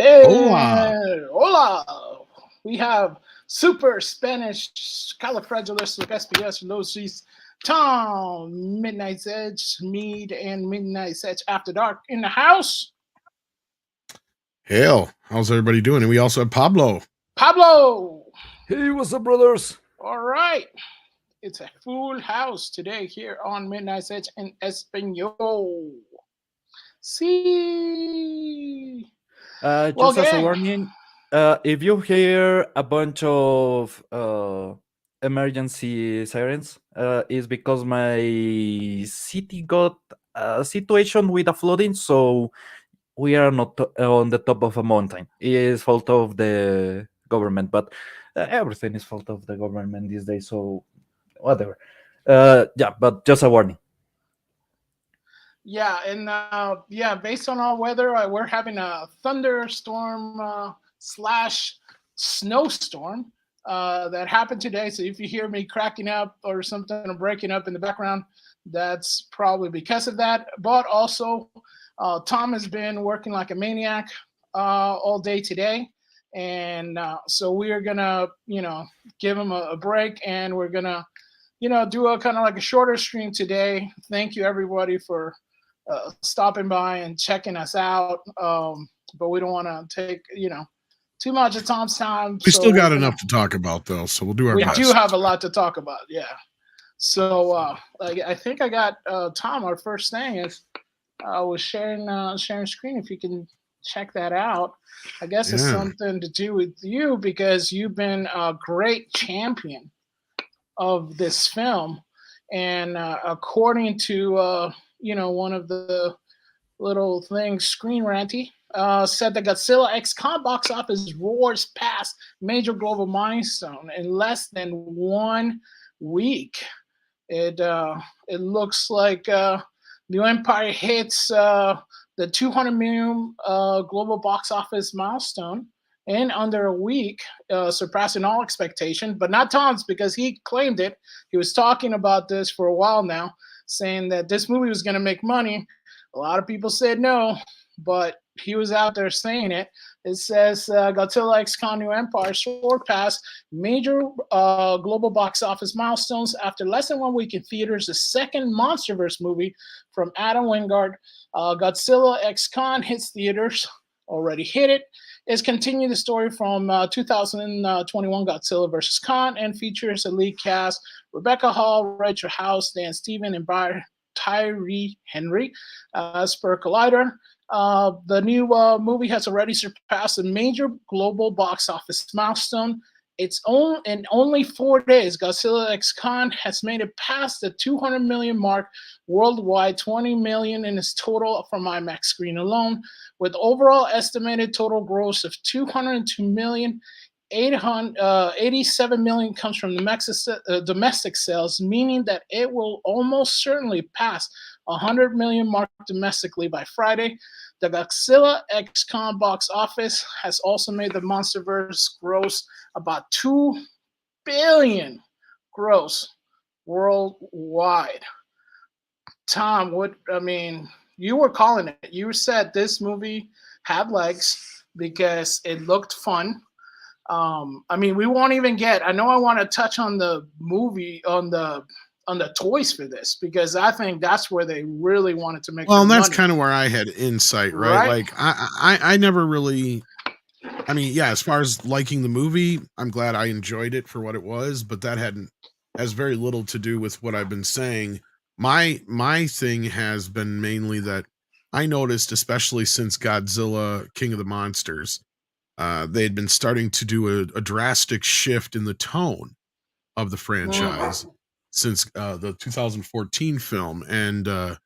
Hola. Hola. We have Super Spanish Califragilistic SPS Losis Tom, Midnight's Edge, Mead, and Midnight's Edge After Dark in the house. Hail. How's everybody doing? And we also have Pablo. Pablo. Hey, what's up, brothers? All right. It's a full house today here on Midnight's Edge in Espanol. See. Just as a warning, if you hear a bunch of emergency sirens, it's because my city got a situation with a flooding, so we are not on the top of a mountain. It is fault of the government, but everything is fault of the government these days, so whatever. Yeah, but just a warning. Yeah, and based on our weather, we're having a thunderstorm slash snowstorm that happened today. So if you hear me cracking up or something or breaking up in the background, that's probably because of that. But also, Tom has been working like a maniac all day today. And so we are going to, give him a break, and we're going to, do a kind of like a shorter stream today. Thank you, everybody, for stopping by and checking us out. But we don't want to take, too much of Tom's time. We still got enough to talk about, though, so we'll do our best. We do have a lot to talk about, yeah. So I think I got Tom. Our first thing is I was sharing screen. If you can check that out, I guess it's something to do with you because you've been a great champion of this film, and according to one of the little things, Screen Ranty said that Godzilla X Kong box office roars past major global milestone in less than 1 week. It looks like New Empire hits the 200 million global box office milestone in under a week, surpassing all expectation, but not Tom's because he claimed it. He was talking about this for a while now, saying that this movie was going to make money. A lot of people said no, but he was out there saying it. It says Godzilla X Kong New Empire soared past major global box office milestones after less than 1 week in theaters. The second MonsterVerse movie from Adam Wingard, Godzilla X Kong, hits theaters. Already hit it. Is continuing the story from 2021 Godzilla vs. Kong and features a lead cast: Rebecca Hall, Rachel House, Dan Stevens, and Brian Tyree Henry as per Collider. The new movie has already surpassed a major global box office milestone. In only 4 days, Godzilla X Kong has made it past the 200 million mark worldwide, 20 million in its total from IMAX screen alone, with overall estimated total gross of 202 million. 87 million comes from the domestic sales, meaning that it will almost certainly pass 100 million mark domestically by Friday. The Godzilla X Kong box office has also made the MonsterVerse gross about 2 billion gross worldwide. Tom, you were calling it. You said this movie had legs because it looked fun. We won't even get. I know I want to touch on the movie on the toys for this because I think that's where they really wanted to make. Well, and that's kind of where I had insight, right? Like I never really. As far as liking the movie, I'm glad I enjoyed it for what it was, but that has very little to do with what I've been saying. My thing has been mainly that I noticed, especially since Godzilla King of the Monsters, they had been starting to do a drastic shift in the tone of the franchise since the 2014 film. And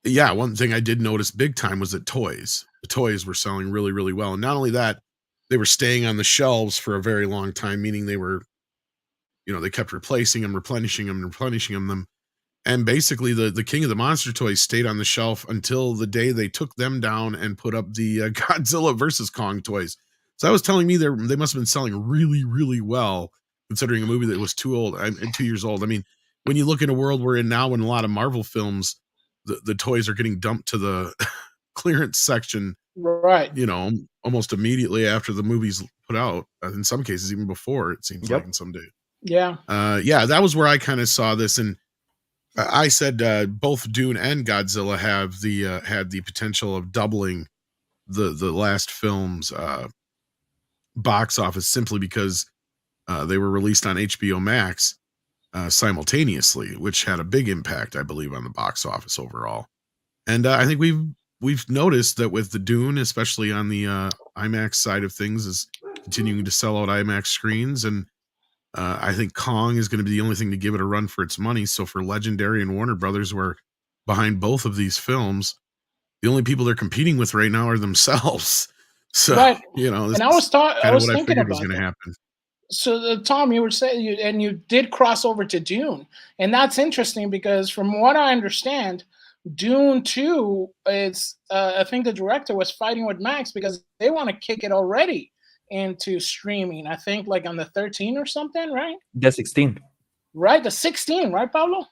one thing I did notice big time was that the toys were selling really, really well. And not only that, they were staying on the shelves for a very long time, meaning they were, they kept replacing them, replenishing them. And basically the King of the Monster toys stayed on the shelf until the day they took them down and put up the Godzilla versus Kong toys. So that was telling me they must have been selling really, really well, considering a movie that was 2 years old. When you look at a world we're in now, in a lot of Marvel films, the toys are getting dumped to the clearance section, right? almost immediately after the movie's put out. In some cases, even before, it seems like in some days. Yeah. Yeah, that was where I kind of saw this, and I said both Dune and Godzilla have the had the potential of doubling the last film's box office simply because they were released on HBO Max simultaneously, which had a big impact, I believe, on the box office overall. And I think we've noticed that with the Dune, especially on the IMAX side of things, is continuing to sell out IMAX screens, and I think Kong is going to be the only thing to give it a run for its money. So for Legendary and Warner Brothers, who are behind both of these films, the only people they're competing with right now are themselves. So Right. you know, this And I was is kind of what I thinking figured was about going to that. happen. So Tom, you were saying you did cross over to Dune, and that's interesting because from what I understand, Dune 2 is I think the director was fighting with Max because they want to kick it already into streaming. I think like on the 13 or something, right? The 16. Right, the 16, right, Pablo?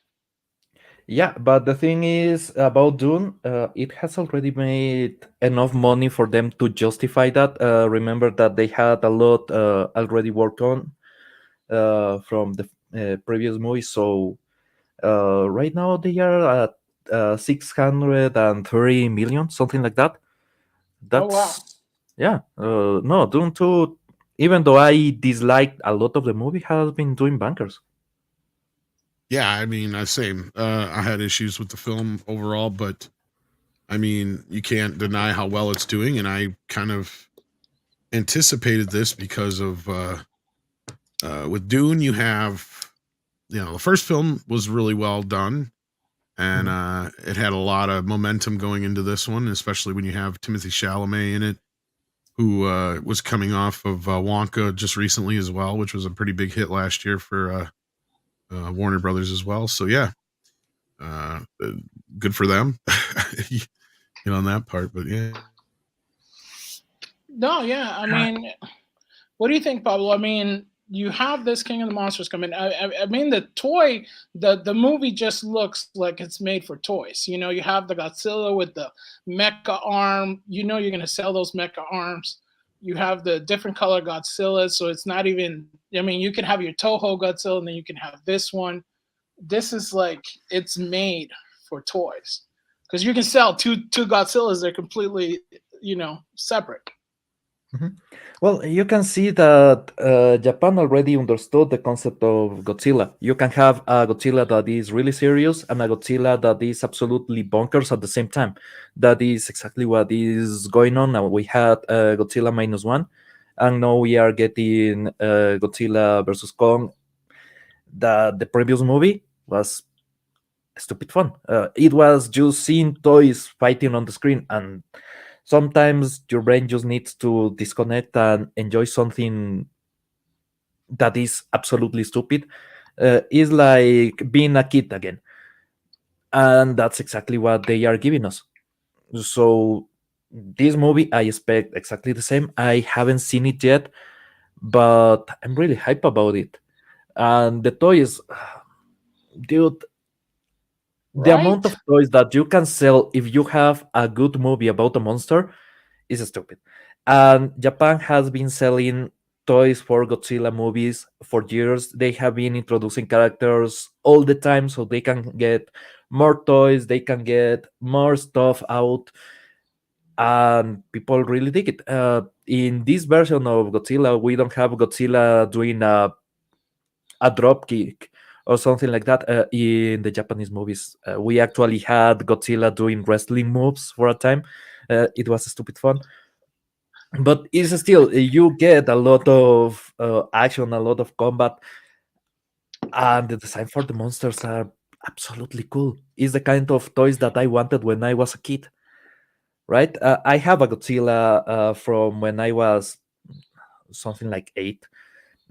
Yeah, but the thing is about Dune, it has already made enough money for them to justify that. Remember that they had a lot already worked on from the previous movie. So right now they are at 630 million, something like that. Oh wow. That's yeah. No, Dune 2, even though I disliked a lot of the movie, has been doing bankers. Yeah, I mean, same. I had issues with the film overall, but I mean, you can't deny how well it's doing, and I kind of anticipated this because of with Dune, you have the first film was really well done, and it had a lot of momentum going into this one, especially when you have Timothée Chalamet in it, who was coming off of Wonka just recently as well, which was a pretty big hit last year for Warner Brothers as well. So yeah, uh, good for them, on that part. But yeah, No, yeah. I mean, what do you think, Pablo? I mean, you have this King of the Monsters coming. I mean, the toy, the movie just looks like it's made for toys. You know, you have the Godzilla with the mecha arm. You know, you're gonna sell those mecha arms. You have the different color Godzilla, so it's not even. I mean, you can have your Toho Godzilla, and then you can have this one. This is like it's made for toys because you can sell two Godzillas. They're completely, separate. Mhm. Well, you can see that Japan already understood the concept of Godzilla. You can have a Godzilla that is really serious and a Godzilla that is absolutely bonkers at the same time. That is exactly what is going on now. We had Godzilla -1, and now we are getting Godzilla versus Kong. The previous movie was stupid fun. It was just seeing toys fighting on the screen, and sometimes your brain just needs to disconnect and enjoy something that is absolutely stupid. It's like being a kid again, and that's exactly what they are giving us. So this movie, I expect exactly the same. I haven't seen it yet, but I'm really hype about it. And the toys, dude, the amount Right? of toys that you can sell if you have a good movie about a monster is stupid. And Japan has been selling toys for Godzilla movies for years. They have been introducing characters all the time so they can get more toys, they can get more stuff out, and people really dig it. In this version of Godzilla, we don't have Godzilla doing a drop kick or something like that. In the Japanese movies, we actually had Godzilla doing wrestling moves for a time. It was stupid fun, but it's still you get a lot of action, a lot of combat, and the design for the monsters are absolutely cool. It's the kind of toys that I wanted when I was a kid, right? I have a Godzilla from when I was something like 8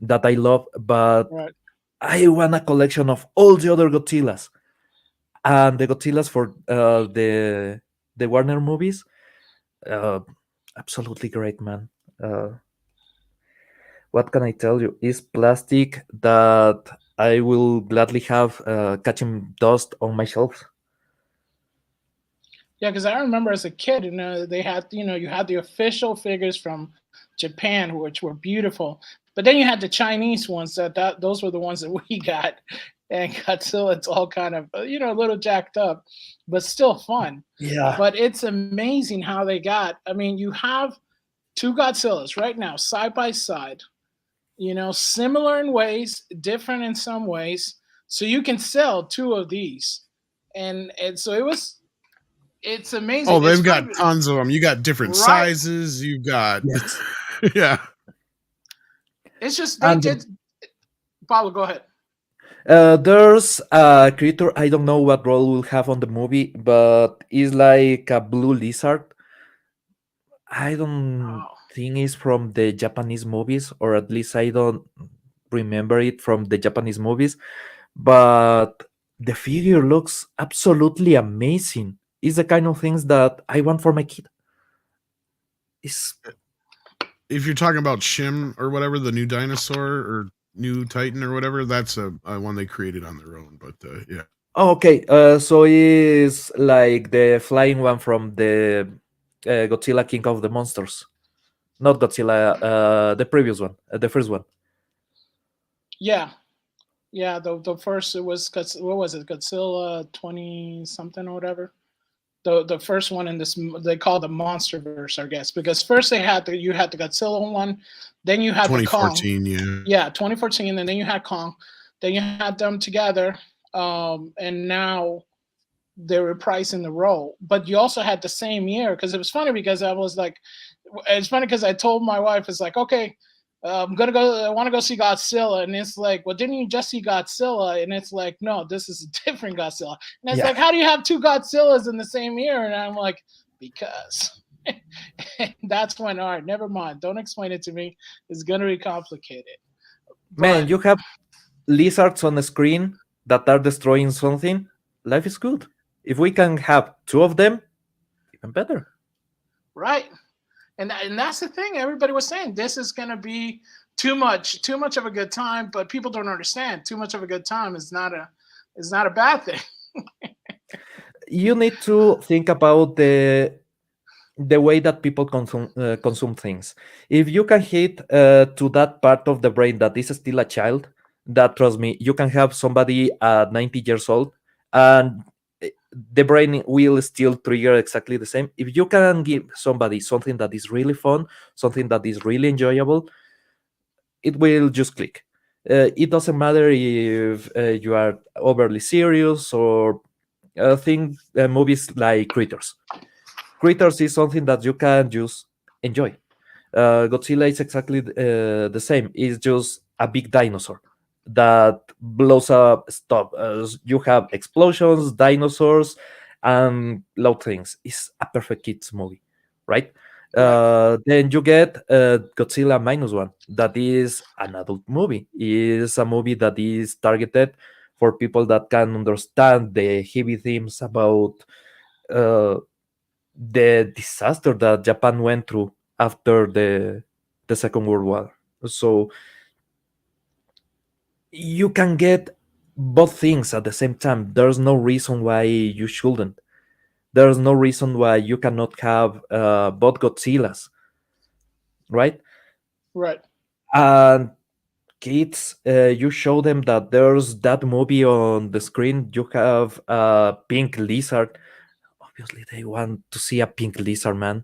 that I love, but Right. I want a collection of all the other Godzillas, and the Godzillas for the Warner movies. Uh, Absolutely great, man. What can I tell you? Is plastic that I will gladly have catching dust on my shelves. Yeah, because I remember as a kid, they had, you had the official figures from Japan, which were beautiful, but then you had the Chinese ones that those were the ones that we got, and Godzilla, it's all kind of, a little jacked up, but still fun. Yeah. But it's amazing how they got. I mean, you have two Godzillas right now, side by side, similar in ways, different in some ways. So you can sell two of these, and so it's amazing. Oh, It's they've got funny, tons of them. You got different right? sizes. You got, Yes. yeah. It's just they And did. Pablo, go ahead. there's a creature, I don't know what role will have on the movie, but it's like a blue lizard. I don't Oh, think it's from the Japanese movies, or at least I don't remember it from the Japanese movies. But the figure looks absolutely amazing. It's the kind of things that I want for my kid. It's If you're talking about Shim or whatever, the new dinosaur or new Titan or whatever, that's a one they created on their own. But yeah, oh, okay. So it's like the flying one from the Godzilla King of the Monsters. Not Godzilla, the previous one, the first one. yeah, yeah. The first, it was what was it? Godzilla 20 something or whatever. The first one in this, they call the monsterverse, I guess, because first you had the Godzilla one, then you had the Kong. 2014. Yeah, Yeah, 2014, and then you had Kong, then you had them together, and now they're reprising the role. But you also had the same year, because it was funny, because I was like, it's funny because I told my wife, it's like, okay, I'm gonna go. I want to go see Godzilla, and it's like, well, didn't you just see Godzilla? And it's like, no, this is a different Godzilla. And it's Yeah. like, how do you have two Godzillas in the same year? And I'm like, because. That's when, all right, never mind. Don't explain it to me. It's gonna be complicated. Man, But you have lizards on the screen that are destroying something. Life is good. If we can have two of them, even better. right, and that's the thing. Everybody was saying this is gonna be too much of a good time, but people don't understand. Too much of a good time is not a bad thing. You need to think about the way that people consume things. If you can hit to that part of the brain that is still a child, that, trust me, you can have somebody at 90 years old, and the brain will still trigger exactly the same. If you can give somebody something that is really fun, something that is really enjoyable, it will just click. It doesn't matter if you are overly serious or think movies like Critters. Critters is something that you can just enjoy. Godzilla is exactly the same. It's just a big dinosaur that blows up stuff. You have explosions, dinosaurs, and loud things. It's a perfect kids movie, right? Right, Then you get Godzilla minus one. That is an adult movie. It's a movie that is targeted for people that can understand the heavy themes about uh, the disaster that Japan went through after the Second World War. So you can get both things at the same time. There's no reason why you shouldn't. There's no reason why you cannot have both Godzillas, right? right. And kids, you show them that there's that movie on the screen. You have a pink lizard. Obviously, they want to see a pink lizard, man.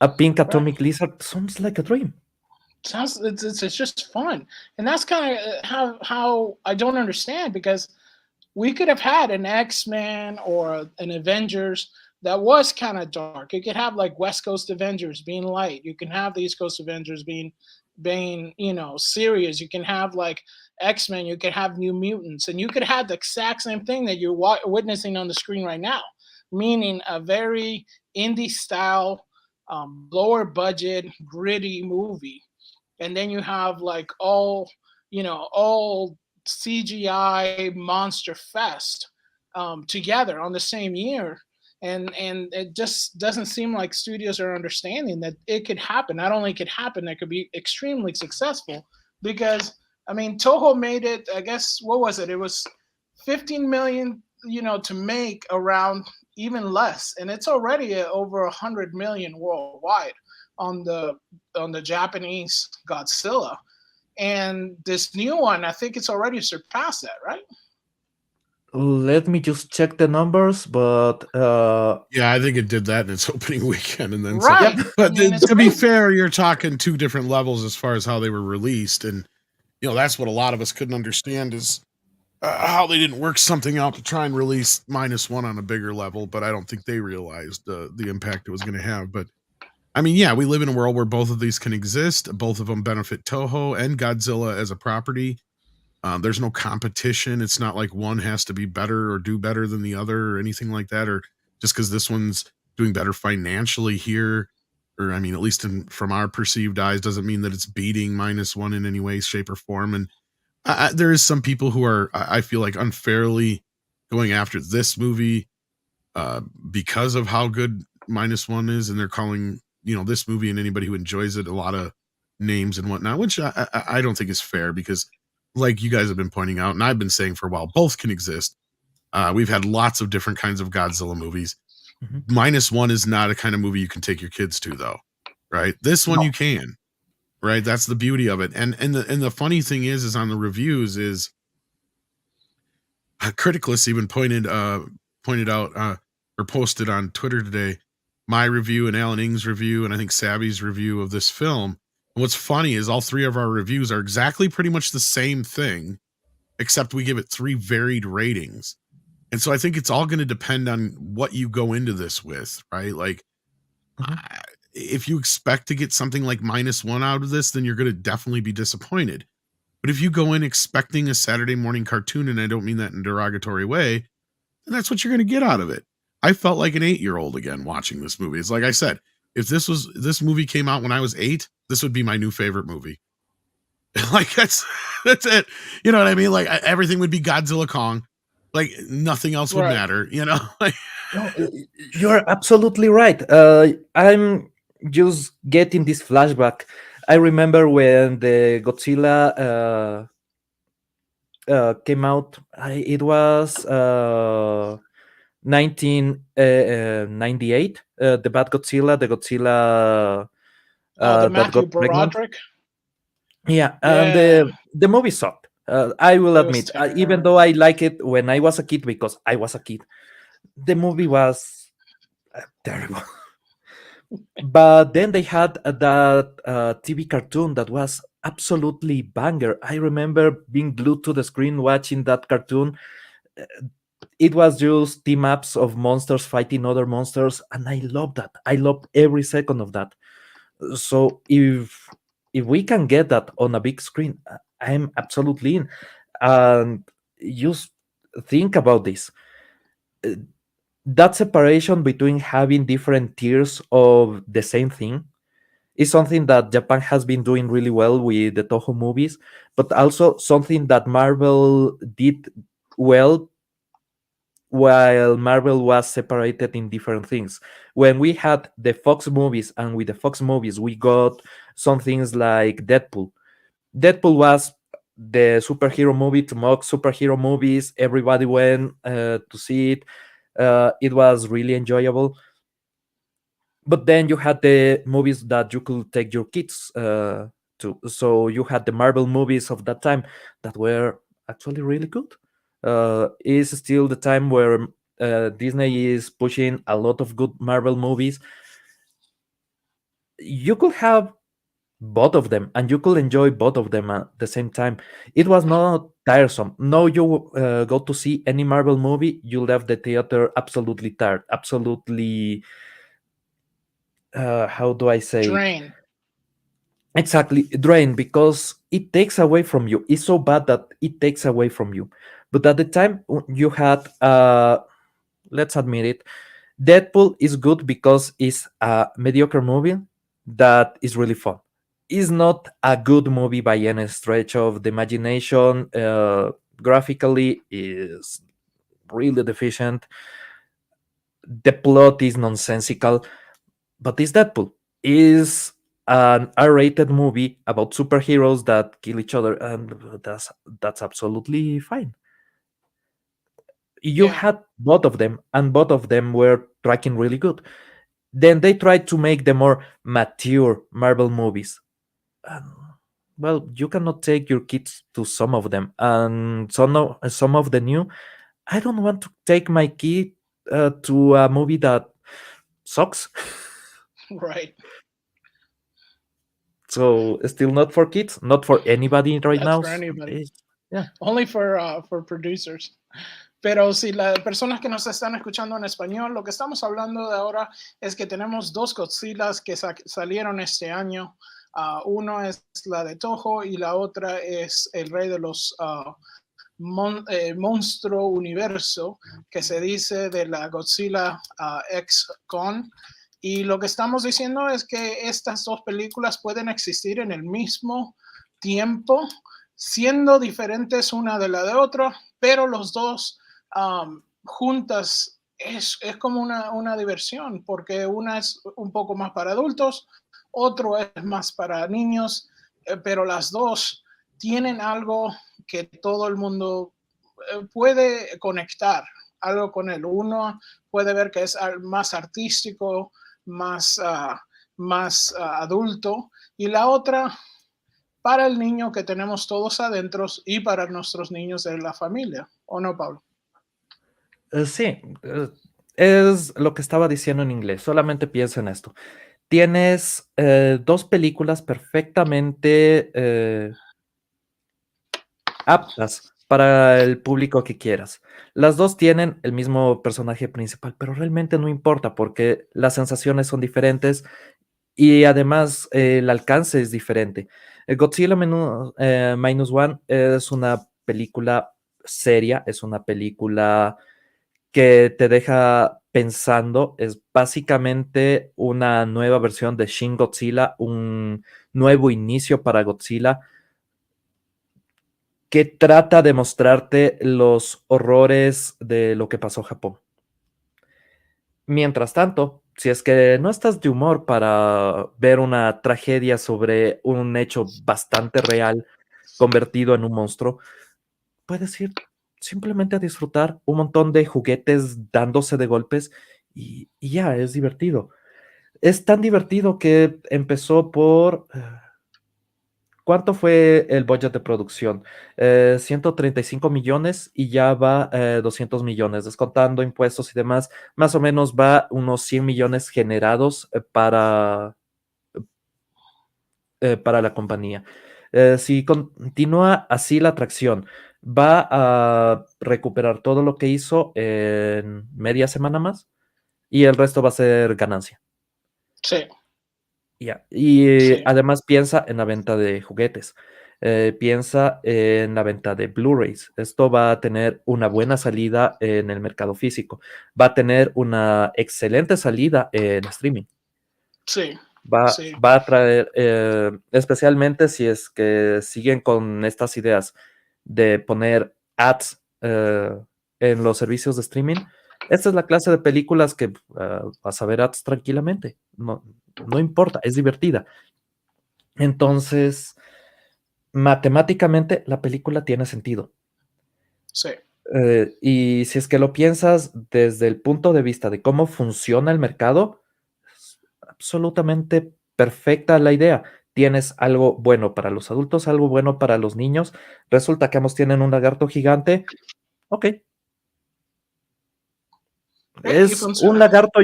A pink Right. atomic lizard sounds like a dream. Sounds it's just fun, and that's kind of how I don't understand, because we could have had an X-Men or an Avengers that was kind of dark. You could have like West Coast Avengers being light. You can have the East Coast Avengers being serious. You can have like X-Men. You could have New Mutants, and you could have the exact same thing that you're witnessing on the screen right now, meaning a very indie style, lower budget, gritty movie. And then you have like all CGI monster fest together on the same year, and it just doesn't seem like studios are understanding that it could happen. Not only could happen, it could be extremely successful, because I mean Toho made it. I guess what was it? It was 15 million, to make around even less, and it's already at over 100 million worldwide on the Japanese Godzilla. And this new one, I think it's already surpassed that, right? Let me just check the numbers, but Yeah, I think it did that in its opening weekend, and then Right. some. But I mean, it's to be big. fair, you're talking two different levels as far as how they were released, and that's what a lot of us couldn't understand is how they didn't work something out to try and release -1 on a bigger level. But I don't think they realized the impact it was going to have. But I mean, yeah, we live in a world where both of these can exist. Both of them benefit Toho and Godzilla as a property. There's no competition. It's not like one has to be better or do better than the other or anything like that, or just because this one's doing better financially here, or I mean, at least from our perceived eyes, doesn't mean that it's beating -1 in any way, shape, or form. And there is some people who are, I feel like, unfairly going after this movie uh, because of how good -1 is, and they're calling this movie and anybody who enjoys it a lot of names and whatnot, which I don't think is fair because, like you guys have been pointing out, and I've been saying for a while, both can exist. We've had lots of different kinds of Godzilla movies. Mhm. -1 is not a kind of movie you can take your kids to, though, right? This one you can, right? That's the beauty of it. And the funny thing is on the reviews is Criticless even pointed out or posted on Twitter today my review and Alan Ng's review and I think Savvy's review of this film. And what's funny is all three of our reviews are exactly pretty much the same thing, except we give it 3 varied ratings. And so I think it's all going to depend on what you go into this with, right? Like, Mhm. if you expect to get something like -1 out of this, then you're going to definitely be disappointed. But if you go in expecting a Saturday morning cartoon, and I don't mean that in a derogatory way, then that's what you're going to get out of it. I felt like an 8-year-old again watching this movie. It's like I said, if this movie came out when I was 8, this would be my new favorite movie. Like that's it. You know what I mean? Like everything would be Godzilla Kong. Like nothing else would Right. matter, you know? Like No, you're absolutely right. I'm just getting this flashback. I remember when the Godzilla came out. It was 1998. The Bad Godzilla, the Godzilla The that Matthew got pregnant. Broderick. Yeah, and Yeah, the movie sucked. I will it was admit, even terrible. though I like it when I was a kid because I was a kid, the movie was terrible. But then they had that TV cartoon that was absolutely banger. I remember being glued to the screen watching that cartoon. Uh, It was just team ups of monsters fighting other monsters, and I loved that. I loved every second of that. So if we can get that on a big screen, I'm absolutely in. And just think about this. Uh, That separation between having different tiers of the same thing is something that Japan has been doing really well with the Toho movies, but also something that Marvel did well while Marvel was separated in different things. When we had the Fox movies, and with the Fox movies, we got some things like Deadpool. Deadpool was the superhero movie to mock superhero movies. Everybody went to see it. It was really enjoyable. But then you had the movies that you could take your kids to. So you had the Marvel movies of that time that were actually really good. Is still the time where Disney is pushing a lot of good Marvel movies. You could have both of them and you could enjoy both of them at the same time. It was not tiresome. No, you go to see any Marvel movie, you left the theater absolutely tired, absolutely how do I say it? Drain. Exactly, drained because it takes away from you. It's so bad that it takes away from you. But at the time you had let's admit it, Deadpool is good because it's a mediocre movie that is really fun. It's not a good movie by any stretch of the imagination. Graphically is really deficient. The plot is nonsensical, but it's Deadpool. Is an R-rated movie about superheroes that kill each other, and that's absolutely fine. You Yeah. had both of them, and both of them were tracking really good. Then they tried to make the more mature Marvel movies. And, well, you cannot take your kids to some of them, and some of the new. I don't want to take my kid to a movie that sucks. Right. So still not for kids, not for anybody right That's now. for anybody. Yeah. Only for producers. Pero si las personas que nos están escuchando en español, lo que estamos hablando de ahora es que tenemos dos Godzillas que salieron este año. Uno es la de Toho y la otra es el rey de los monstruo universo, que se dice de la Godzilla X-Con. Y lo que estamos diciendo es que estas dos películas pueden existir en el mismo tiempo, siendo diferentes una de la de otra, pero los dos juntas es como una diversión, porque una es un poco más para adultos, otro es más para niños, pero las dos tienen algo que todo el mundo puede conectar, algo con el uno, puede ver que es más artístico, más adulto, y la otra para el niño que tenemos todos adentro y para nuestros niños de la familia, ¿o no, Pablo? Sí, es lo que estaba diciendo en inglés. Solamente piensa en esto. Tienes dos películas perfectamente aptas para el público que quieras. Las dos tienen el mismo personaje principal, pero realmente no importa porque las sensaciones son diferentes y además el alcance es diferente. Godzilla Minus One es una película seria, es una película que te deja pensando, es básicamente una nueva versión de Shin Godzilla, un nuevo inicio para Godzilla que trata de mostrarte los horrores de lo que pasó en Japón. Mientras tanto, si es que no estás de humor para ver una tragedia sobre un hecho bastante real convertido en un monstruo, puedes ir simplemente a disfrutar un montón de juguetes dándose de golpes y ya, es divertido. Es tan divertido que empezó por... ¿Cuánto fue el budget de producción? 135 millones y ya va 200 millones, descontando impuestos y demás. Más o menos va unos 100 millones generados para la compañía. Si continúa así la atracción, va a recuperar todo lo que hizo en media semana más y el resto va a ser ganancia. Sí. Yeah. Y Sí. además piensa en la venta de juguetes, piensa en la venta de Blu-rays. Esto va a tener una buena salida en el mercado físico, va a tener una excelente salida en streaming. Sí. Va a traer, especialmente si es que siguen con estas ideas de poner ads en los servicios de streaming. Esta es la clase de películas que vas a ver ads tranquilamente. No importa, es divertida. Entonces, matemáticamente, la película tiene sentido. Sí. Y si es que lo piensas desde el punto de vista de cómo funciona el mercado, es absolutamente perfecta la idea. Tienes algo bueno para los adultos, algo bueno para los niños. Resulta que ambos tienen un lagarto gigante. Ok. Y Es un funciona. lagarto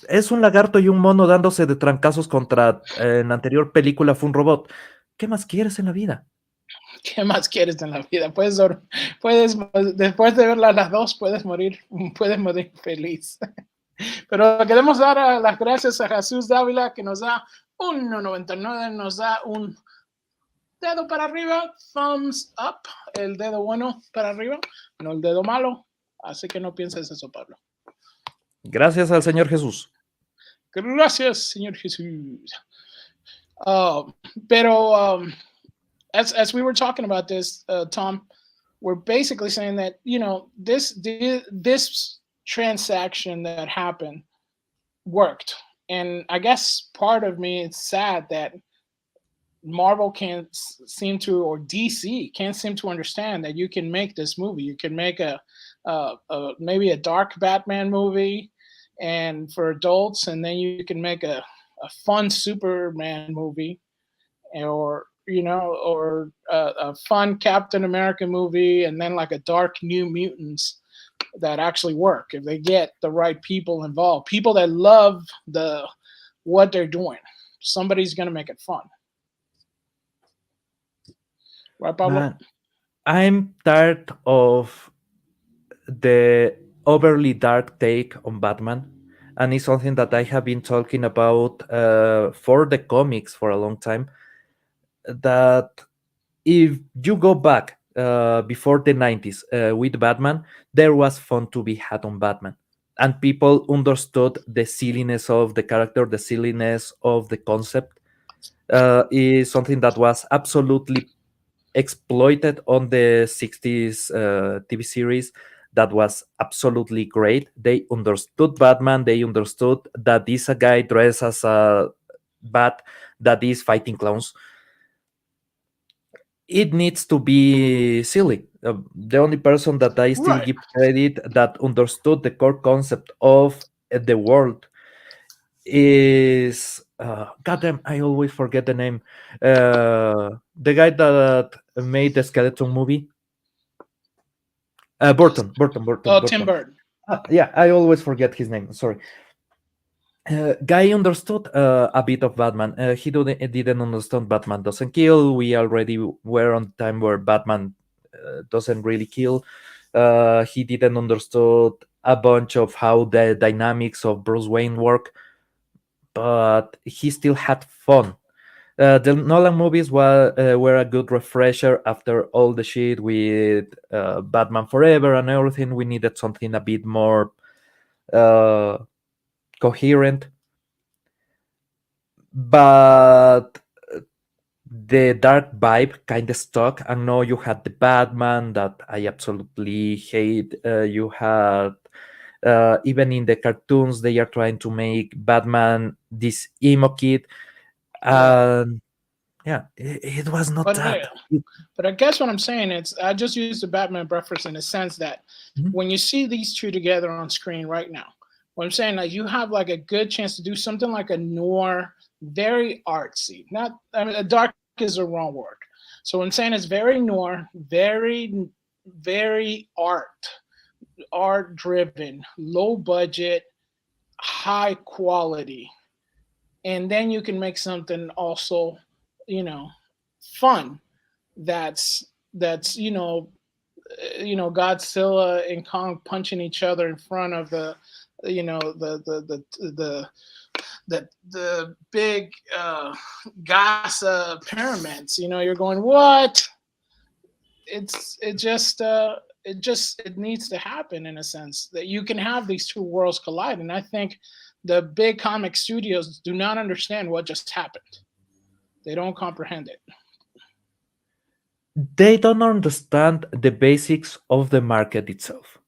es un lagarto y un mono dándose de trancazos contra, en la anterior película fue un robot. ¿Qué más quieres en la vida? ¿Qué más quieres en la vida? Puedes después de verlas las dos, puedes morir feliz. Pero queremos dar las gracias a Jesús Dávila, que nos da un 1.99, nos da un dedo para arriba, thumbs up, el dedo bueno para arriba, no el dedo malo. Así que no pienses eso, Pablo. Gracias al Señor Jesús. Gracias, Señor Jesús. Pero as we were talking about this, Tom, we're basically saying that, you know, this transaction that happened worked. And I guess part of me is sad that Marvel can't seem to, or DC can't seem to understand that you can make this movie. You can make a maybe a dark Batman movie, and for adults, and then you can make a fun Superman movie, or or a fun Captain America movie, and then like a dark New Mutants that actually work if they get the right people involved, people that love what they're doing. Somebody's gonna make it fun, right, Pablo? Man, I'm tired of the overly dark take on Batman, and it's something that I have been talking about for the comics for a long time. That if you go back before the 90s with Batman, there was fun to be had on Batman. And people understood the silliness of the character, the silliness of the concept. Is something that was absolutely exploited on the 60s TV series that was absolutely great. They understood Batman, they understood that this a guy dressed as a bat that is fighting clowns. It needs to be silly. The only person that I still Right. give credit that understood the core concept of the world is goddamn, I always forget the name. The guy that made the skeleton movie. Oh, Tim Burton. Burton. Yeah, I always forget his name. Sorry. Guy understood a bit of Batman. He didn't understand Batman doesn't kill. We already were on time where Batman doesn't really kill. He didn't understood a bunch of how the dynamics of Bruce Wayne work, but he still had fun. The Nolan movies were a good refresher after all the shit with Batman Forever and everything. We needed something a bit more coherent. But the dark vibe kind of stuck. And now you had the Batman that I absolutely hate. You had even in the cartoons they are trying to make Batman this emo kid, and it was not But that. but I guess what I'm saying is I just use the Batman reference in the sense that when you see these two together on screen right now, what I'm saying, like, you have like a good chance to do something like a noir, very artsy. Not, I mean, dark is the wrong word. So what I'm saying is very noir, very art driven, low budget, high quality, and then you can make something also, fun. That's Godzilla and Kong punching each other in front of the you know the big Gaza pyramids. You're going, what? It needs to happen in a sense that you can have these two worlds collide. And I think the big comic studios do not understand what just happened. They don't comprehend it. They don't understand the basics of the market itself.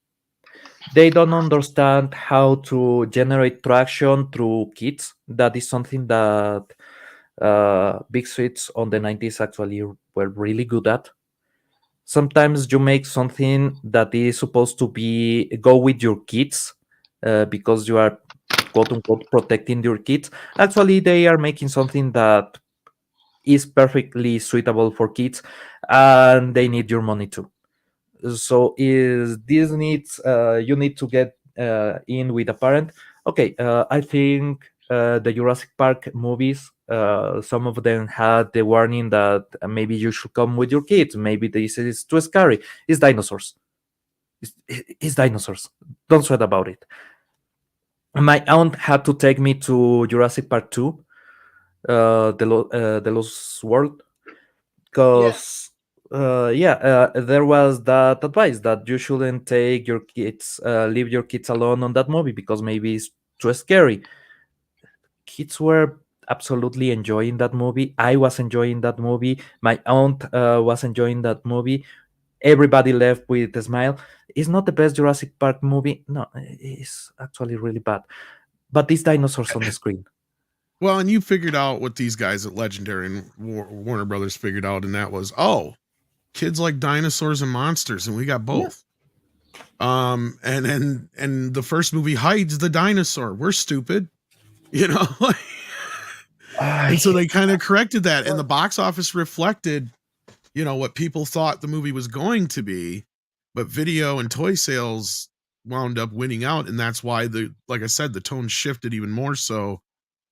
They don't understand how to generate traction through kids. That is something that big suites on the 90s actually were really good at. Sometimes you make something that is supposed to be go with your kids because you are quote unquote protecting your kids. Actually, they are making something that is perfectly suitable for kids, and they need your money too. So is this needs you need to get in with a parent. Okay, I think the Jurassic Park movies, some of them had the warning that maybe you should come with your kids, maybe this is too scary. It's dinosaurs. It's dinosaurs, don't sweat about it. My aunt had to take me to Jurassic Park 2, the Lost World, Yeah. because there was that advice that you shouldn't take your kids, leave your kids alone on that movie because maybe it's too scary. Kids were absolutely enjoying that movie. I was enjoying that movie. My aunt was enjoying that movie. Everybody left with a smile. It's not the best Jurassic Park movie. No, it's actually really bad. But these dinosaurs on the screen. Well, and you figured out what these guys at Legendary and Warner Brothers figured out, and that was, kids like dinosaurs and monsters, and we got both. And the first movie hides the dinosaur. We're stupid, you know. And so they kind of corrected that, and the box office reflected, you know, what people thought the movie was going to be, but video and toy sales wound up winning out, and that's why like I said, the tone shifted even more so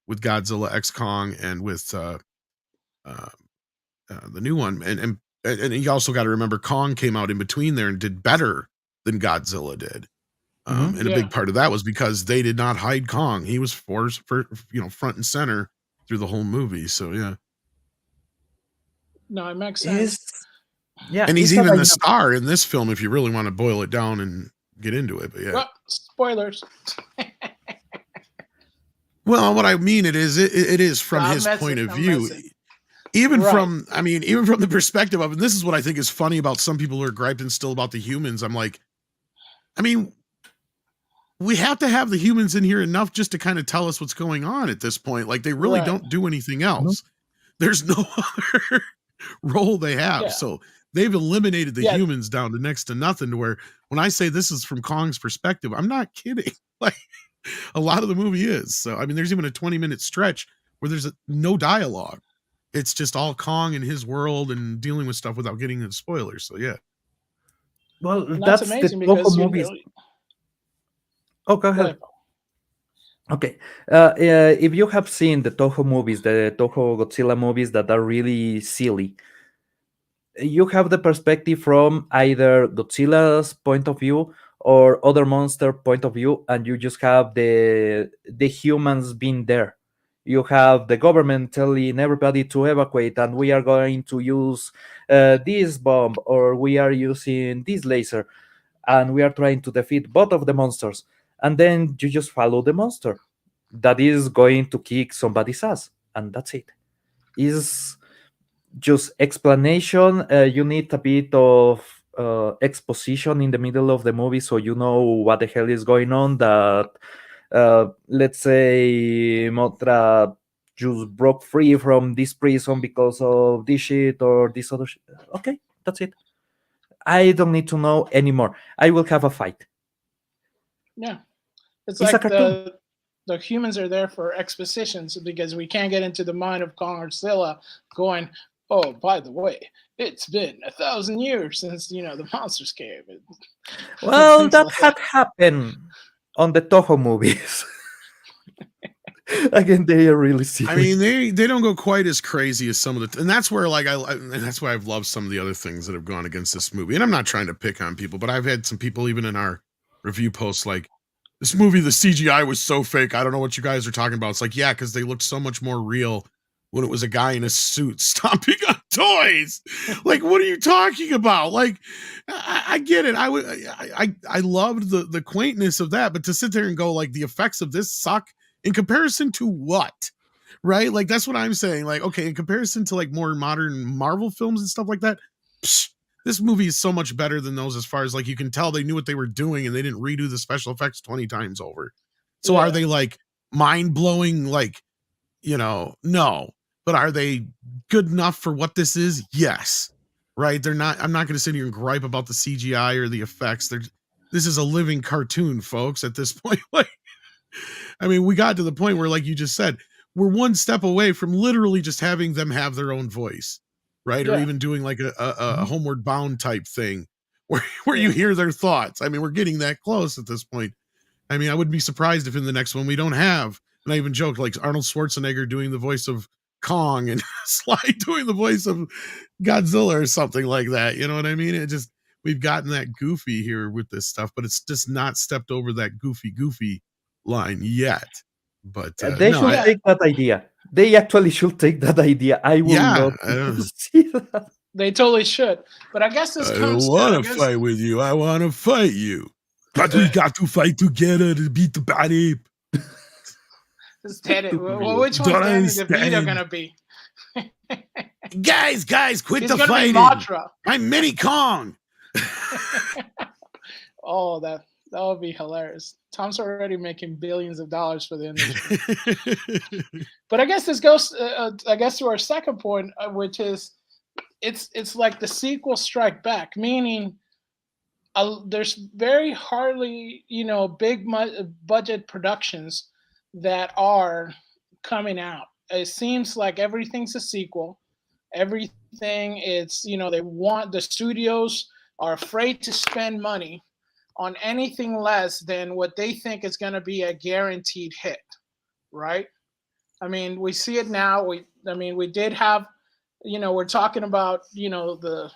with Godzilla X Kong and with the new one, and you also got to remember Kong came out in between there and did better than Godzilla did. And a big part of that was because they did not hide Kong. He was forced for, you know, front and center through the whole movie. So yeah. No, it makes sense. And he's even the star in this film if you really want to boil it down and get into it. But yeah. Well, spoilers. Well, what I mean it is from his point of view. Even from the perspective of, and this is what I think is funny about some people who are griping still about the humans. I'm like, I mean, we have to have the humans in here enough just to kind of tell us what's going on at this point. Like, they really don't do anything else. There's no other role they have. So they've eliminated the humans down to next to nothing, to where when I say this is from Kong's perspective, I'm not kidding. Like, a lot of the movie is. So, I mean, there's even a 20-minute stretch where there's no dialogue. It's just all Kong and his world and dealing with stuff without getting into spoilers. So, yeah. Well, that's amazing the Toho movies. Oh, go ahead. Okay. If you have seen the Toho movies, the Toho Godzilla movies that are really silly, you have the perspective from either Godzilla's point of view or other monster point of view, and you just have the humans being there. You have the government telling everybody to evacuate, and we are going to use this bomb, or we are using this laser, and we are trying to defeat both of the monsters. And then you just follow the monster that is going to kick somebody's ass, and that's it. Is just explanation. You need a bit of exposition in the middle of the movie so you know what the hell is going on. That let's say Mothra just broke free from this prison because of this shit or this other shit. Okay, that's it. I don't need to know anymore. I will have a fight. Yeah. It's like the humans are there for expositions, because we can't get into the mind of Kong or Godzilla going, oh, by the way, it's been 1,000 years since, you know, the monsters came. Well, that had happened on the Toho movies. Again, they are really silly. I mean, they don't go quite as crazy as some of the, and that's where, like, and that's why I've loved some of the other things that have gone against this movie. And I'm not trying to pick on people, but I've had some people even in our review posts like, this movie, the CGI was so fake. I don't know what you guys are talking about. It's like, yeah, because they looked so much more real when it was a guy in a suit stomping on toys. Like, what are you talking about? Like, I get it. I loved the quaintness of that, but to sit there and go, like, the effects of this suck in comparison to what? Right? Like, that's what I'm saying. Like, okay, in comparison to like more modern Marvel films and stuff like that, this movie is so much better than those, as far as, like, you can tell they knew what they were doing and they didn't redo the special effects 20 times over. So are they like mind-blowing? Like, you know, no. But are they good enough for what this is? Yes. Right? They're not. I'm not going to sit here and gripe about the CGI or the effects. This is a living cartoon, folks, at this point. Like, I mean, we got to the point where, like you just said, we're one step away from literally just having them have their own voice. Right? Or even doing like a Homeward Bound type thing where you hear their thoughts. I mean, we're getting that close at this point. I mean, I wouldn't be surprised if in the next one we don't have, and I even joked, like, Arnold Schwarzenegger doing the voice of Kong and Sly doing the voice of Godzilla or something like that. You know what I mean? It just, we've gotten that goofy here with this stuff, but it's just not stepped over that goofy line yet. But they should take that idea. They actually should take that idea. I will love to see that. They totally should. But I guess this comes to... I don't want to fight with you. I want to fight you. But we got to fight together to beat the bad ape. Which one's Danny DeVito going to be? Guys, quit the fighting. I'm Mini Kong. Oh, that would be hilarious. Tom's already making billions of dollars for the industry. But I guess this goes, to our second point, which is it's like the sequel Strike Back, meaning there's very hardly, big budget productions that are coming out. It seems like everything's a sequel. Everything it's, they want, the studios are afraid to spend money on anything less than what they think is going to be a guaranteed hit, right? I mean, we see it now. We did have, we're talking about, the